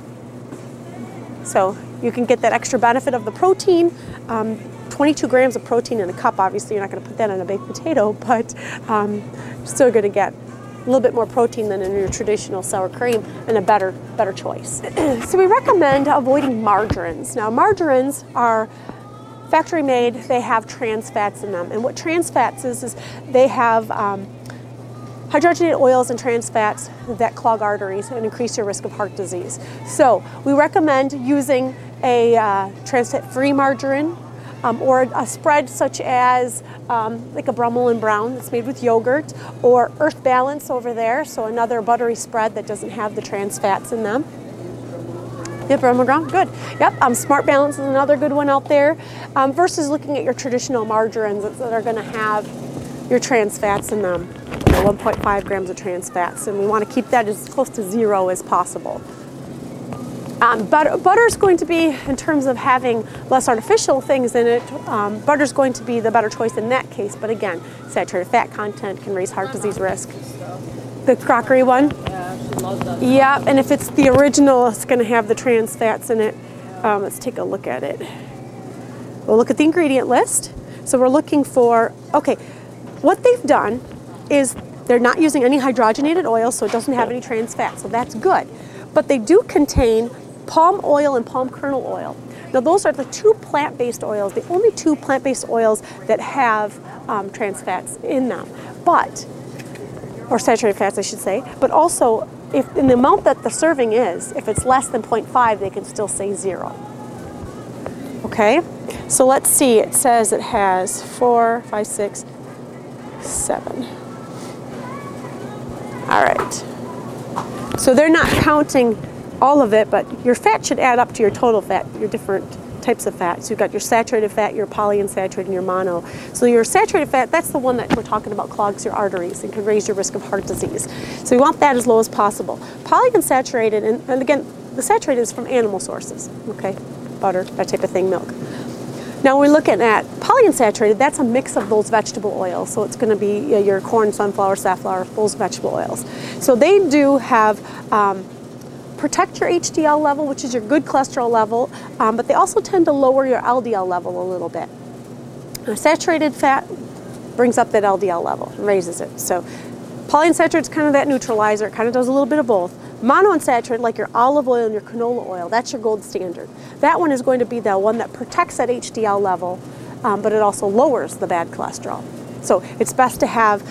So you can get that extra benefit of the protein, 22 grams of protein in a cup. Obviously, you're not going to put that on a baked potato, but still going to get a little bit more protein than in your traditional sour cream, and a better choice. So we recommend avoiding margarines. Now, margarines are factory made. They have trans fats in them, and what trans fats is they have hydrogenated oils and trans fats that clog arteries and increase your risk of heart disease. So we recommend using a trans fat-free margarine, or a spread such as like a Brummel and Brown that's made with yogurt, or Earth Balance over there, so another buttery spread that doesn't have the trans fats in them. Yep, Brummel Brown, good. Yep, Smart Balance is another good one out there, versus looking at your traditional margarines that are going to have your trans fats in them, 1.5 grams of trans fats, and we want to keep that as close to 0 as possible. Butter is going to be, in terms of having less artificial things in it, butter is going to be the better choice in that case. But again, saturated fat content can raise heart disease risk. The crockery one? Yeah, she loves that. Yeah, and if it's the original, it's going to have the trans fats in it. Let's take a look at it. We'll look at the ingredient list. So we're looking for, okay, what they've done is they're not using any hydrogenated oil, so it doesn't have any trans fats, so that's good. But they do contain palm oil and palm kernel oil. Now those are the two plant-based oils, the only two plant-based oils that have trans fats in them, or saturated fats I should say, but also if in the amount that the serving is, if it's less than 0.5, they can still say 0. Okay, so let's see, it says it has 4, 5, 6, 7. All right, so they're not counting all of it, but your fat should add up to your total fat, your different types of fats. You've got your saturated fat, your polyunsaturated, and your mono. So your saturated fat, that's the one that we're talking about clogs your arteries and can raise your risk of heart disease. So you want that as low as possible. Polyunsaturated, and again, the saturated is from animal sources, okay? Butter, that type of thing, milk. Now we're looking at polyunsaturated, that's a mix of those vegetable oils. So it's going to be your corn, sunflower, safflower, those vegetable oils. So they do have protect your HDL level, which is your good cholesterol level, but they also tend to lower your LDL level a little bit. Now, saturated fat brings up that LDL level, raises it. So polyunsaturated is kind of that neutralizer, it kind of does a little bit of both. Monounsaturated, like your olive oil and your canola oil, that's your gold standard. That one is going to be the one that protects that HDL level, but it also lowers the bad cholesterol. So it's best to have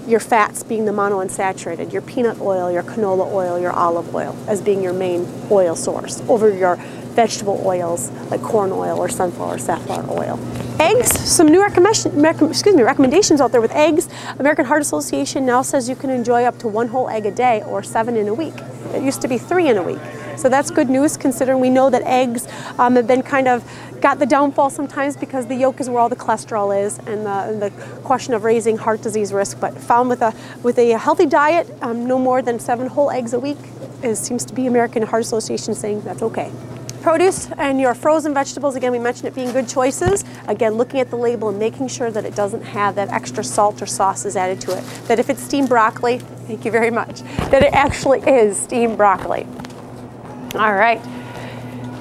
your fats being the monounsaturated, your peanut oil, your canola oil, your olive oil as being your main oil source over your vegetable oils like corn oil or sunflower, safflower oil. Eggs, some new recommendations out there with eggs. American Heart Association now says you can enjoy up to 1 whole egg a day or 7 in a week. It used to be 3 in a week. So that's good news considering we know that eggs have been kind of got the downfall sometimes because the yolk is where all the cholesterol is and the question of raising heart disease risk. But found with a healthy diet, no more than 7 whole eggs a week seems to be American Heart Association saying that's okay. Produce and your frozen vegetables, again, we mentioned it being good choices. Again, looking at the label and making sure that it doesn't have that extra salt or sauces added to it. That if it's steamed broccoli, thank you very much, that it actually is steamed broccoli. All right.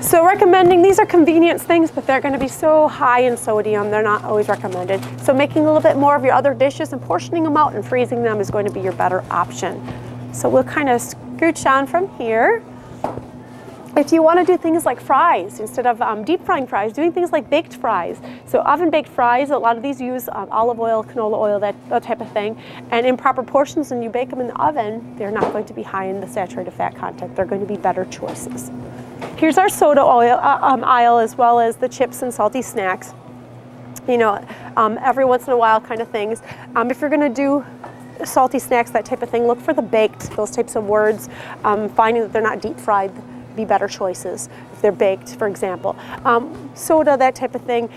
So recommending, these are convenience things, but they're going to be so high in sodium, they're not always recommended. So making a little bit more of your other dishes and portioning them out and freezing them is going to be your better option. So we'll kind of scooch on from here. If you want to do things like fries, instead of deep frying fries, doing things like baked fries. So oven baked fries, a lot of these use olive oil, canola oil, that type of thing. And in proper portions, when you bake them in the oven, they're not going to be high in the saturated fat content. They're going to be better choices. Here's our soda oil aisle, as well as the chips and salty snacks. You know, every once in a while kind of things. If you're going to do salty snacks, that type of thing, look for the baked, those types of words. Finding that they're not deep fried, be better choices if they're baked, for example. Soda, that type of thing.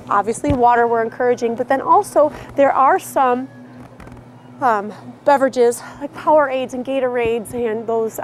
Obviously water we're encouraging, but then also there are some beverages like Powerades and Gatorades and those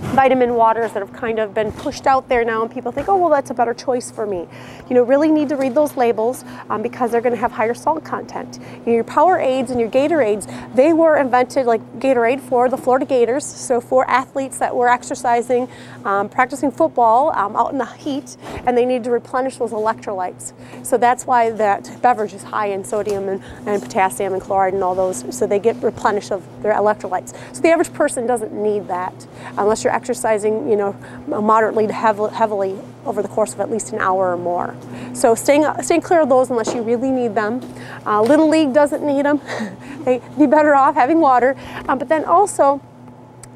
vitamin waters that have kind of been pushed out there now, and people think, oh, well, that's a better choice for me. You know, really need to read those labels because they're going to have higher salt content. You know, your Powerades and your Gatorades, they were invented, like Gatorade, for the Florida Gators, so for athletes that were exercising, practicing football out in the heat, and they need to replenish those electrolytes. So that's why that beverage is high in sodium and potassium and chloride and all those, so they get replenished of their electrolytes. So the average person doesn't need that unless you're exercising, you know, moderately to heavily over the course of at least an hour or more. So staying clear of those unless you really need them. Little League doesn't need them. They'd be better off having water. But then also,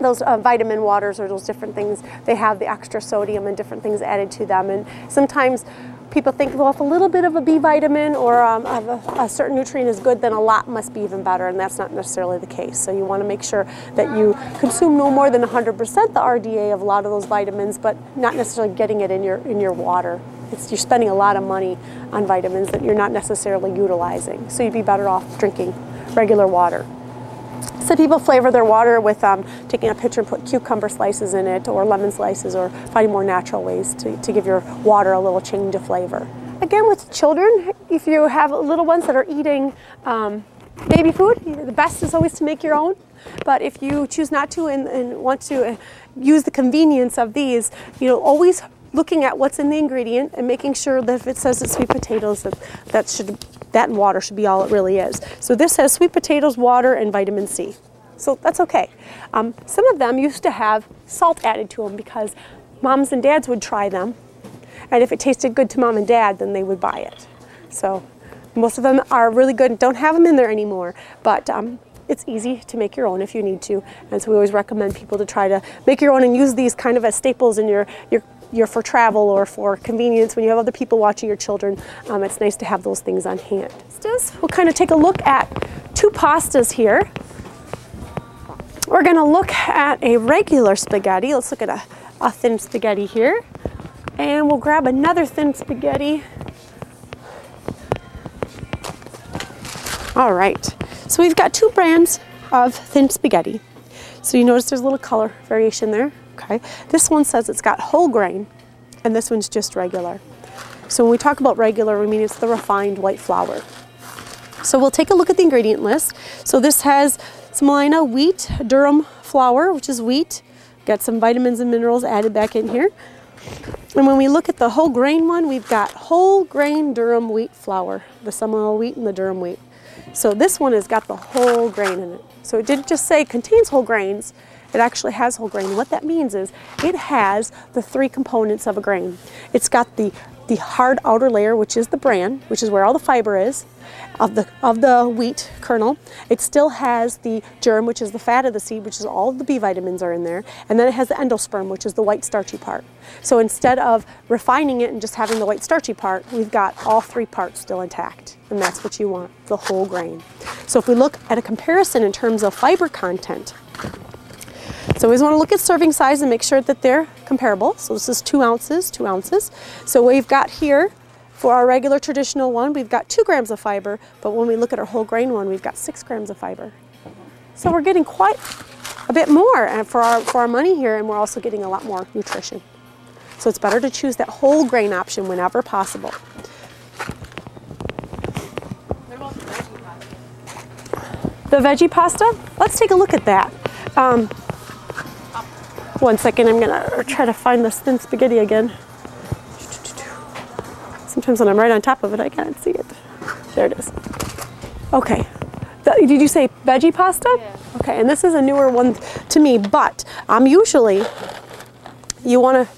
those vitamin waters or those different things, they have the extra sodium and different things added to them. And sometimes people think, well, if a little bit of a B vitamin or a certain nutrient is good, then a lot must be even better, and that's not necessarily the case. So you want to make sure that you consume no more than 100% the RDA of a lot of those vitamins, but not necessarily getting it in your water. You're spending a lot of money on vitamins that you're not necessarily utilizing. So you'd be better off drinking regular water. Some people flavor their water with taking a pitcher and put cucumber slices in it or lemon slices, or finding more natural ways to give your water a little change of flavor. Again, with children, if you have little ones that are eating baby food, the best is always to make your own. But if you choose not to and want to use the convenience of these, you know, always looking at what's in the ingredient and making sure that if it says it's sweet potatoes, that and water should be all it really is. So this has sweet potatoes, water, and vitamin C. So that's okay. Some of them used to have salt added to them because moms and dads would try them, and if it tasted good to mom and dad, then they would buy it. So most of them are really good and don't have them in there anymore, but it's easy to make your own if you need to. And so we always recommend people to try to make your own and use these kind of as staples in your for travel or for convenience when you have other people watching your children. It's nice to have those things on hand. We'll kind of take a look at two pastas here. We're going to look at a regular spaghetti. Let's look at a thin spaghetti here. And we'll grab another thin spaghetti. All right, so we've got two brands of thin spaghetti. So you notice there's a little color variation there. Okay, this one says it's got whole grain, and this one's just regular. So when we talk about regular, we mean it's the refined white flour. So we'll take a look at the ingredient list. So this has semolina wheat durum flour, which is wheat. Got some vitamins and minerals added back in here. And when we look at the whole grain one, we've got whole grain durum wheat flour, the semolina wheat and the durum wheat. So this one has got the whole grain in it. So it didn't just say contains whole grains. It actually has whole grain. What that means is it has the three components of a grain. It's got the hard outer layer, which is the bran, which is where all the fiber is of the wheat kernel. It still has the germ, which is the fat of the seed, which is all of the B vitamins are in there. And then it has the endosperm, which is the white starchy part. So instead of refining it and just having the white starchy part, we've got all three parts still intact. And that's what you want, the whole grain. So if we look at a comparison in terms of fiber content, so we always want to look at serving size and make sure that they're comparable. So this is 2 ounces, 2 ounces. So we've got here, for our regular traditional one, we've got 2 grams of fiber, but when we look at our whole grain one, we've got 6 grams of fiber. So we're getting quite a bit more for our money here, and we're also getting a lot more nutrition. So it's better to choose that whole grain option whenever possible. What about the veggie pasta? The veggie pasta? Let's take a look at that. One second, I'm gonna try to find this thin spaghetti again. Sometimes when I'm right on top of it, I can't see it. There it is. Okay. Did you say veggie pasta? Yeah. Okay, and this is a newer one to me, but usually you wanna,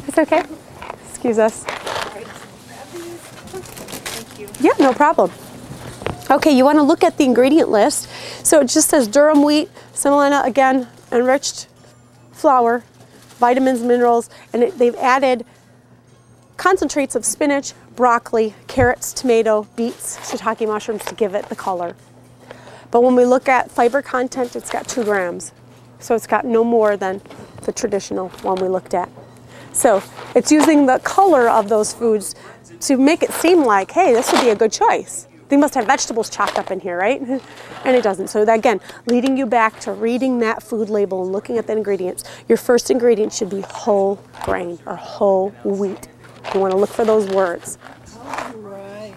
it's okay. Excuse us. Thank you. Yeah, no problem. Okay, you want to look at the ingredient list. So it just says durum wheat, semolina, again, enriched flour, vitamins, minerals, and they've added concentrates of spinach, broccoli, carrots, tomato, beets, shiitake mushrooms to give it the color. But when we look at fiber content, it's got 2 grams. So it's got no more than the traditional one we looked at. So it's using the color of those foods to make it seem like, hey, this would be a good choice. they must have vegetables chopped up in here, right? And it doesn't. So that, again, leading you back to reading that food label and looking at the ingredients. Your first ingredient should be whole grain or whole wheat. You want to look for those words. How's rye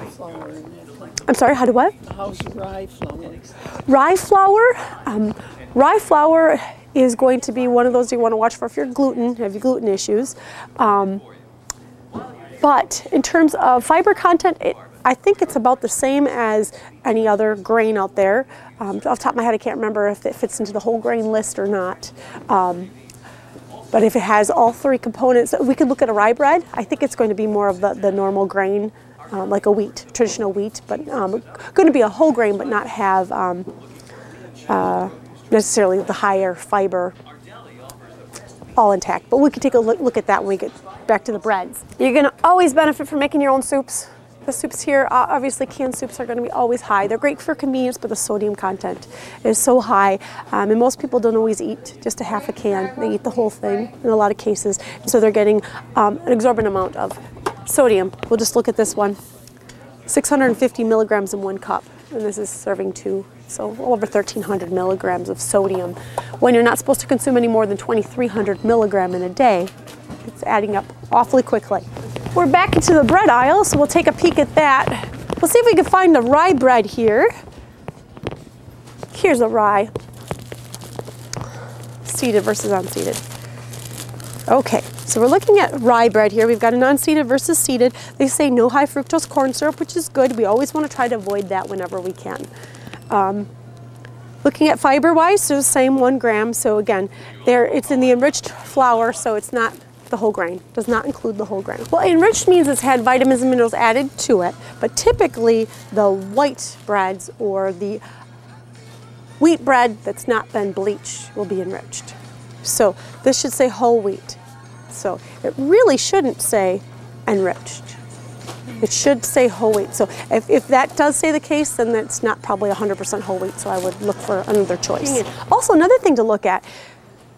flour in it? I'm sorry, how do what? How's rye flour? Rye flour is going to be one of those you want to watch for if you're have you gluten issues. But in terms of fiber content, I think it's about the same as any other grain out there. Off the top of my head, I can't remember if it fits into the whole grain list or not. But if it has all three components, we could look at a rye bread. I think it's going to be more of the normal grain, like a wheat, traditional wheat, but going to be a whole grain, but not have necessarily the higher fiber all intact. But we can take a look at that when we get back to the breads. You're going to always benefit from making your own soups. The soups here, obviously canned soups are going to be always high. They're great for convenience, but the sodium content is so high. And most people don't always eat just a half a can. They eat the whole thing in a lot of cases. And so they're getting an exorbitant amount of sodium. We'll just look at this one. 650 milligrams in 1 cup. And this is serving 2. So over 1,300 milligrams of sodium. When you're not supposed to consume any more than 2,300 milligram in a day, it's adding up awfully quickly. We're back into the bread aisle, so we'll take a peek at that. We'll see if we can find the rye bread here. Here's a rye. Seeded versus unseeded. Okay, so we're looking at rye bread here. We've got an unseeded versus seeded. They say no high fructose corn syrup, which is good. We always want to try to avoid that whenever we can. Looking at fiber-wise, so the same 1 gram. So again, it's in the enriched flour, so it's not the whole grain. Does not include the whole grain. Well, enriched means it's had vitamins and minerals added to it, but typically the white breads or the wheat bread that's not been bleached will be enriched. So this should say whole wheat. So it really shouldn't say enriched. It should say whole wheat. So if that does say the case, then that's not probably 100% whole wheat, so I would look for another choice. Also, another thing to look at,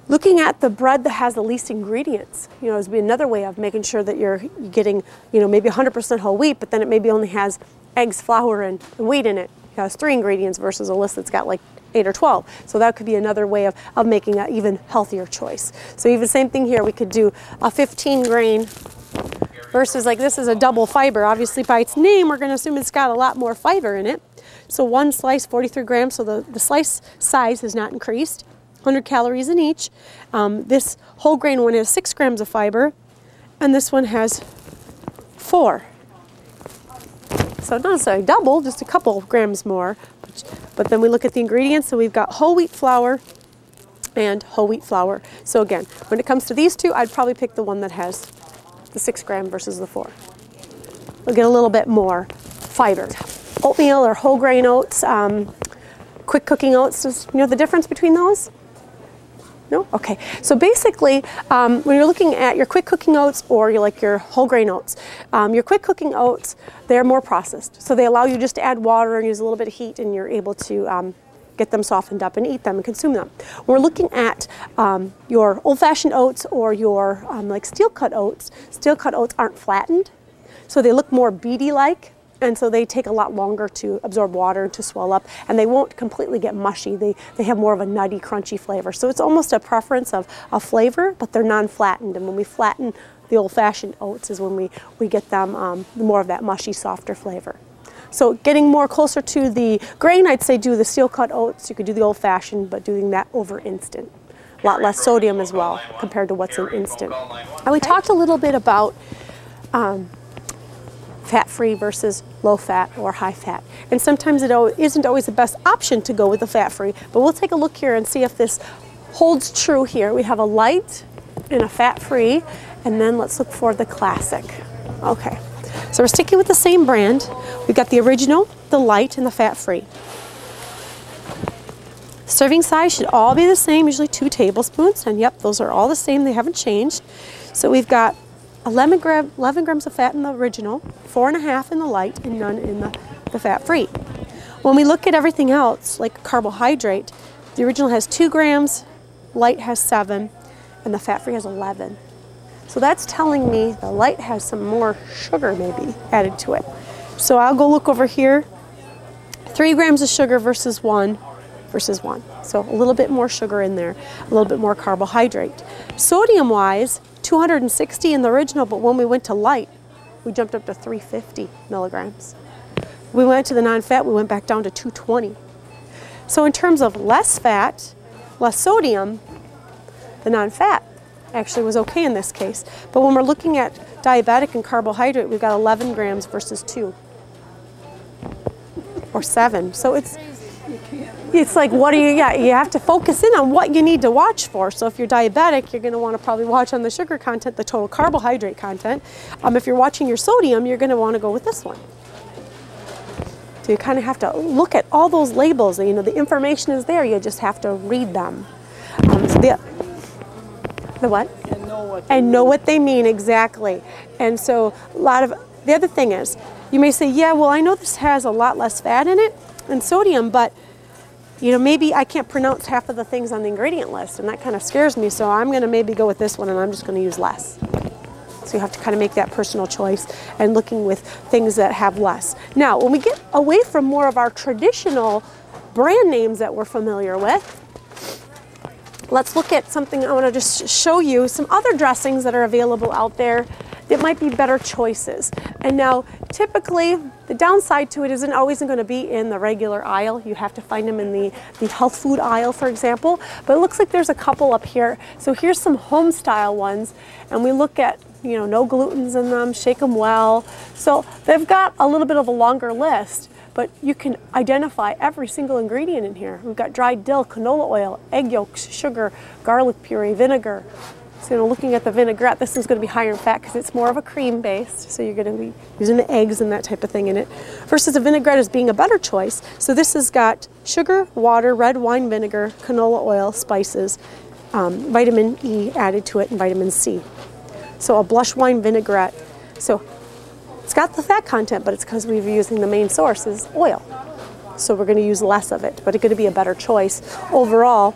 looking at the bread that has the least ingredients, is be another way of making sure that you're getting, maybe 100% whole wheat, but then it maybe only has eggs, flour, and wheat in it. It has 3 ingredients versus a list that's got like 8 or 12. So that could be another way of making an even healthier choice. So even same thing here, we could do a 15 grain versus like this is a double fiber. Obviously by its name, we're gonna assume it's got a lot more fiber in it. So 1 slice, 43 grams, so the slice size has not increased. 100 calories in each. This whole grain one has 6 grams of fiber, and this one has 4. So not necessarily double, just a couple grams more. But then we look at the ingredients, so we've got whole wheat flour and whole wheat flour. So again, when it comes to these two, I'd probably pick the one that has the 6 gram versus the 4. We'll get a little bit more fiber. Oatmeal or whole grain oats, quick cooking oats, you know the difference between those? No? Okay. So basically, when you're looking at your quick cooking oats or your whole grain oats, your quick cooking oats, they're more processed. So they allow you just to add water and use a little bit of heat, and you're able to get them softened up and eat them and consume them. When we're looking at your old-fashioned oats or your like steel-cut oats aren't flattened, so they look more beady-like. And so they take a lot longer to absorb water, to swell up, and they won't completely get mushy. They have more of a nutty, crunchy flavor. So it's almost a preference of flavor, but they're non-flattened. And when we flatten the old-fashioned oats is when we get them more of that mushy, softer flavor. So getting more closer to the grain, I'd say do the steel-cut oats. You could do the old-fashioned, but doing that over instant. A lot less sodium as well compared to what's in instant. And we talked a little bit about fat-free versus low-fat or high-fat. And sometimes it isn't always the best option to go with the fat-free, but we'll take a look here and see if this holds true here. We have a light and a fat-free, and then let's look for the classic. Okay, so we're sticking with the same brand. We've got the original, the light, and the fat-free. Serving size should all be the same, usually 2 tablespoons, and yep, those are all the same, they haven't changed. So we've got 11 grams of fat in the original, 4.5 in the light, and none in the fat-free. When we look at everything else, like carbohydrate, the original has 2 grams, light has 7, and the fat-free has 11. So that's telling me the light has some more sugar maybe added to it. So I'll go look over here. 3 grams of sugar versus 1. So a little bit more sugar in there, a little bit more carbohydrate. Sodium-wise, 260 in the original, but when we went to light, we jumped up to 350 milligrams. We went to the non-fat, we went back down to 220. So in terms of less fat, less sodium, the non-fat actually was okay in this case. But when we're looking at diabetic and carbohydrate, we've got 11 grams versus 2 or 7. So it's like, what do you have to focus in on what you need to watch for. So if you're diabetic, you're going to want to probably watch on the sugar content, the total carbohydrate content. If you're watching your sodium, you're going to want to go with this one. So you kind of have to look at all those labels. You know, the information is there. You just have to read them. So the what? And know what they mean, exactly. And so the other thing is, you may say, yeah, well, I know this has a lot less fat in it and sodium, but you know, maybe I can't pronounce half of the things on the ingredient list, and that kind of scares me, so I'm going to maybe go with this one, and I'm just going to use less. So you have to kind of make that personal choice and looking with things that have less. Now, when we get away from more of our traditional brand names that we're familiar with, let's look at something. I want to just show you some other dressings that are available out there that might be better choices. And now, typically, the downside to it isn't always going to be in the regular aisle. You have to find them in the health food aisle, for example. But it looks like there's a couple up here. So here's some home style ones, and we look at, you know, no glutens in them, shake them well. So they've got a little bit of a longer list, but you can identify every single ingredient in here. We've got dried dill, canola oil, egg yolks, sugar, garlic puree, vinegar. So, you know, looking at the vinaigrette, this is going to be higher in fat because it's more of a cream based. So you're going to be using the eggs and that type of thing in it. Versus a vinaigrette as being a better choice. So this has got sugar, water, red wine vinegar, canola oil, spices, vitamin E added to it, and vitamin C. So a blush wine vinaigrette. So it's got the fat content, but it's because we're using the main source is oil. So we're going to use less of it, but it's going to be a better choice. Overall,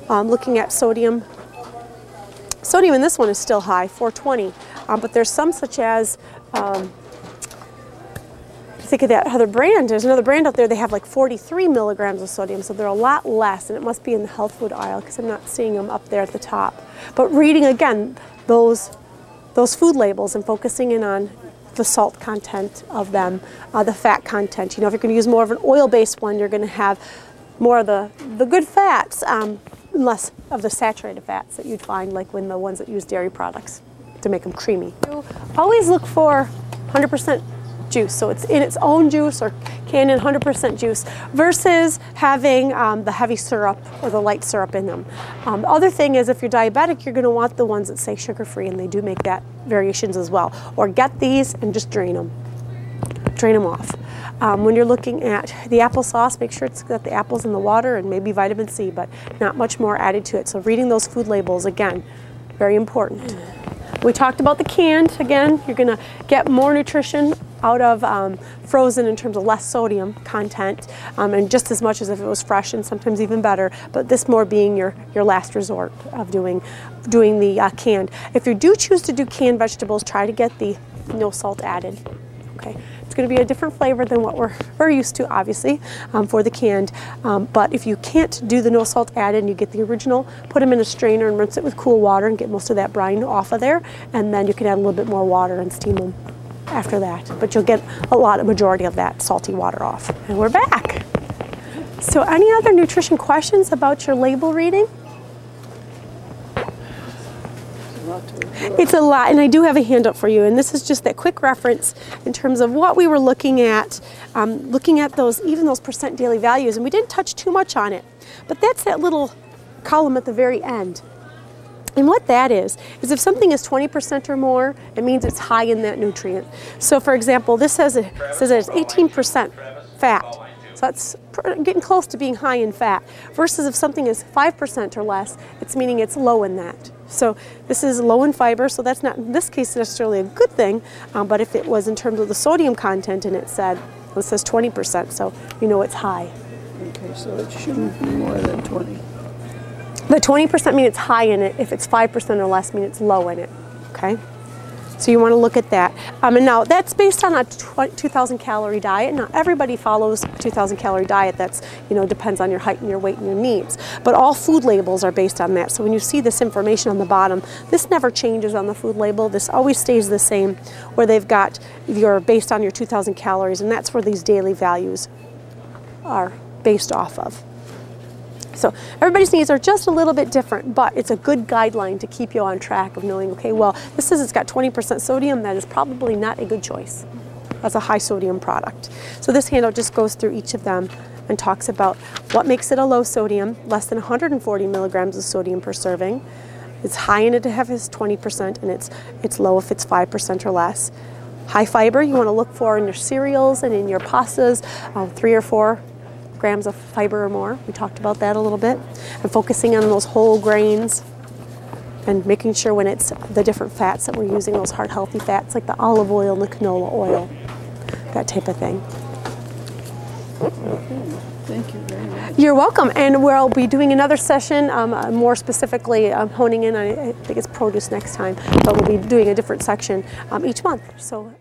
looking at sodium, sodium in this one is still high, 420, but there's some such as, think of that other brand, there's another brand out there, they have like 43 milligrams of sodium, so they're a lot less, and it must be in the health food aisle because I'm not seeing them up there at the top. But reading again those food labels and focusing in on the salt content of them, the fat content. You know, if you're going to use more of an oil-based one, you're going to have more of the good fats, less of the saturated fats that you'd find like when the ones that use dairy products to make them creamy. You always look for 100% juice, so it's in its own juice or canned in 100% juice versus having the heavy syrup or the light syrup in them. The other thing is if you're diabetic, you're going to want the ones that say sugar-free, and they do make that variations as well. Or get these and just drain them off. When you're looking at the applesauce, make sure it's got the apples in the water and maybe vitamin C, but not much more added to it. So reading those food labels, again, very important. We talked about the canned. Again, you're going to get more nutrition out of frozen in terms of less sodium content, and just as much as if it was fresh, and sometimes even better, but this more being your last resort of doing the canned. If you do choose to do canned vegetables, try to get the no salt added. Okay. It's going to be a different flavor than what we're used to, obviously, for the canned. But if you can't do the no salt added and you get the original, put them in a strainer and rinse it with cool water and get most of that brine off of there. And then you can add a little bit more water and steam them after that. But you'll get a majority of that salty water off. And we're back. So any other nutrition questions about your label reading? It's a lot, and I do have a handout for you, and this is just that quick reference in terms of what we were looking at those, even those percent daily values, and we didn't touch too much on it, but that's that little column at the very end. And what that is if something is 20% or more, it means it's high in that nutrient. So for example, this says that it's 18% fat. So that's getting close to being high in fat. Versus if something is 5% or less, it's meaning it's low in that. So this is low in fiber, so that's not in this case necessarily a good thing, but if it was in terms of the sodium content and it says 20%, so you know it's high. Okay, so it shouldn't be more than 20. The 20% mean it's high in it. If it's 5% or less, mean it's low in it. Okay. So you want to look at that. And now that's based on a 2,000 calorie diet. Now everybody follows a 2,000 calorie diet. That's, you know, depends on your height and your weight and your needs. But all food labels are based on that. So when you see this information on the bottom, this never changes on the food label. This always stays the same, where they've got your based on your 2,000 calories, and that's where these daily values are based off of. So everybody's needs are just a little bit different, but it's a good guideline to keep you on track of knowing, okay, well, this says it's got 20% sodium. That is probably not a good choice. That's a high sodium product. So this handout just goes through each of them and talks about what makes it a low sodium, less than 140 milligrams of sodium per serving. It's high in it if it's 20%, and it's low if it's 5% or less. High fiber, you want to look for in your cereals and in your pastas, 3 or 4 grams of fiber or more. We talked about that a little bit. And focusing on those whole grains and making sure when it's the different fats that we're using, those heart healthy fats like the olive oil and the canola oil, that type of thing. Thank you very much. You're welcome, and we'll be doing another session, more specifically honing in on, I think it's produce next time, but we'll be doing a different section each month. So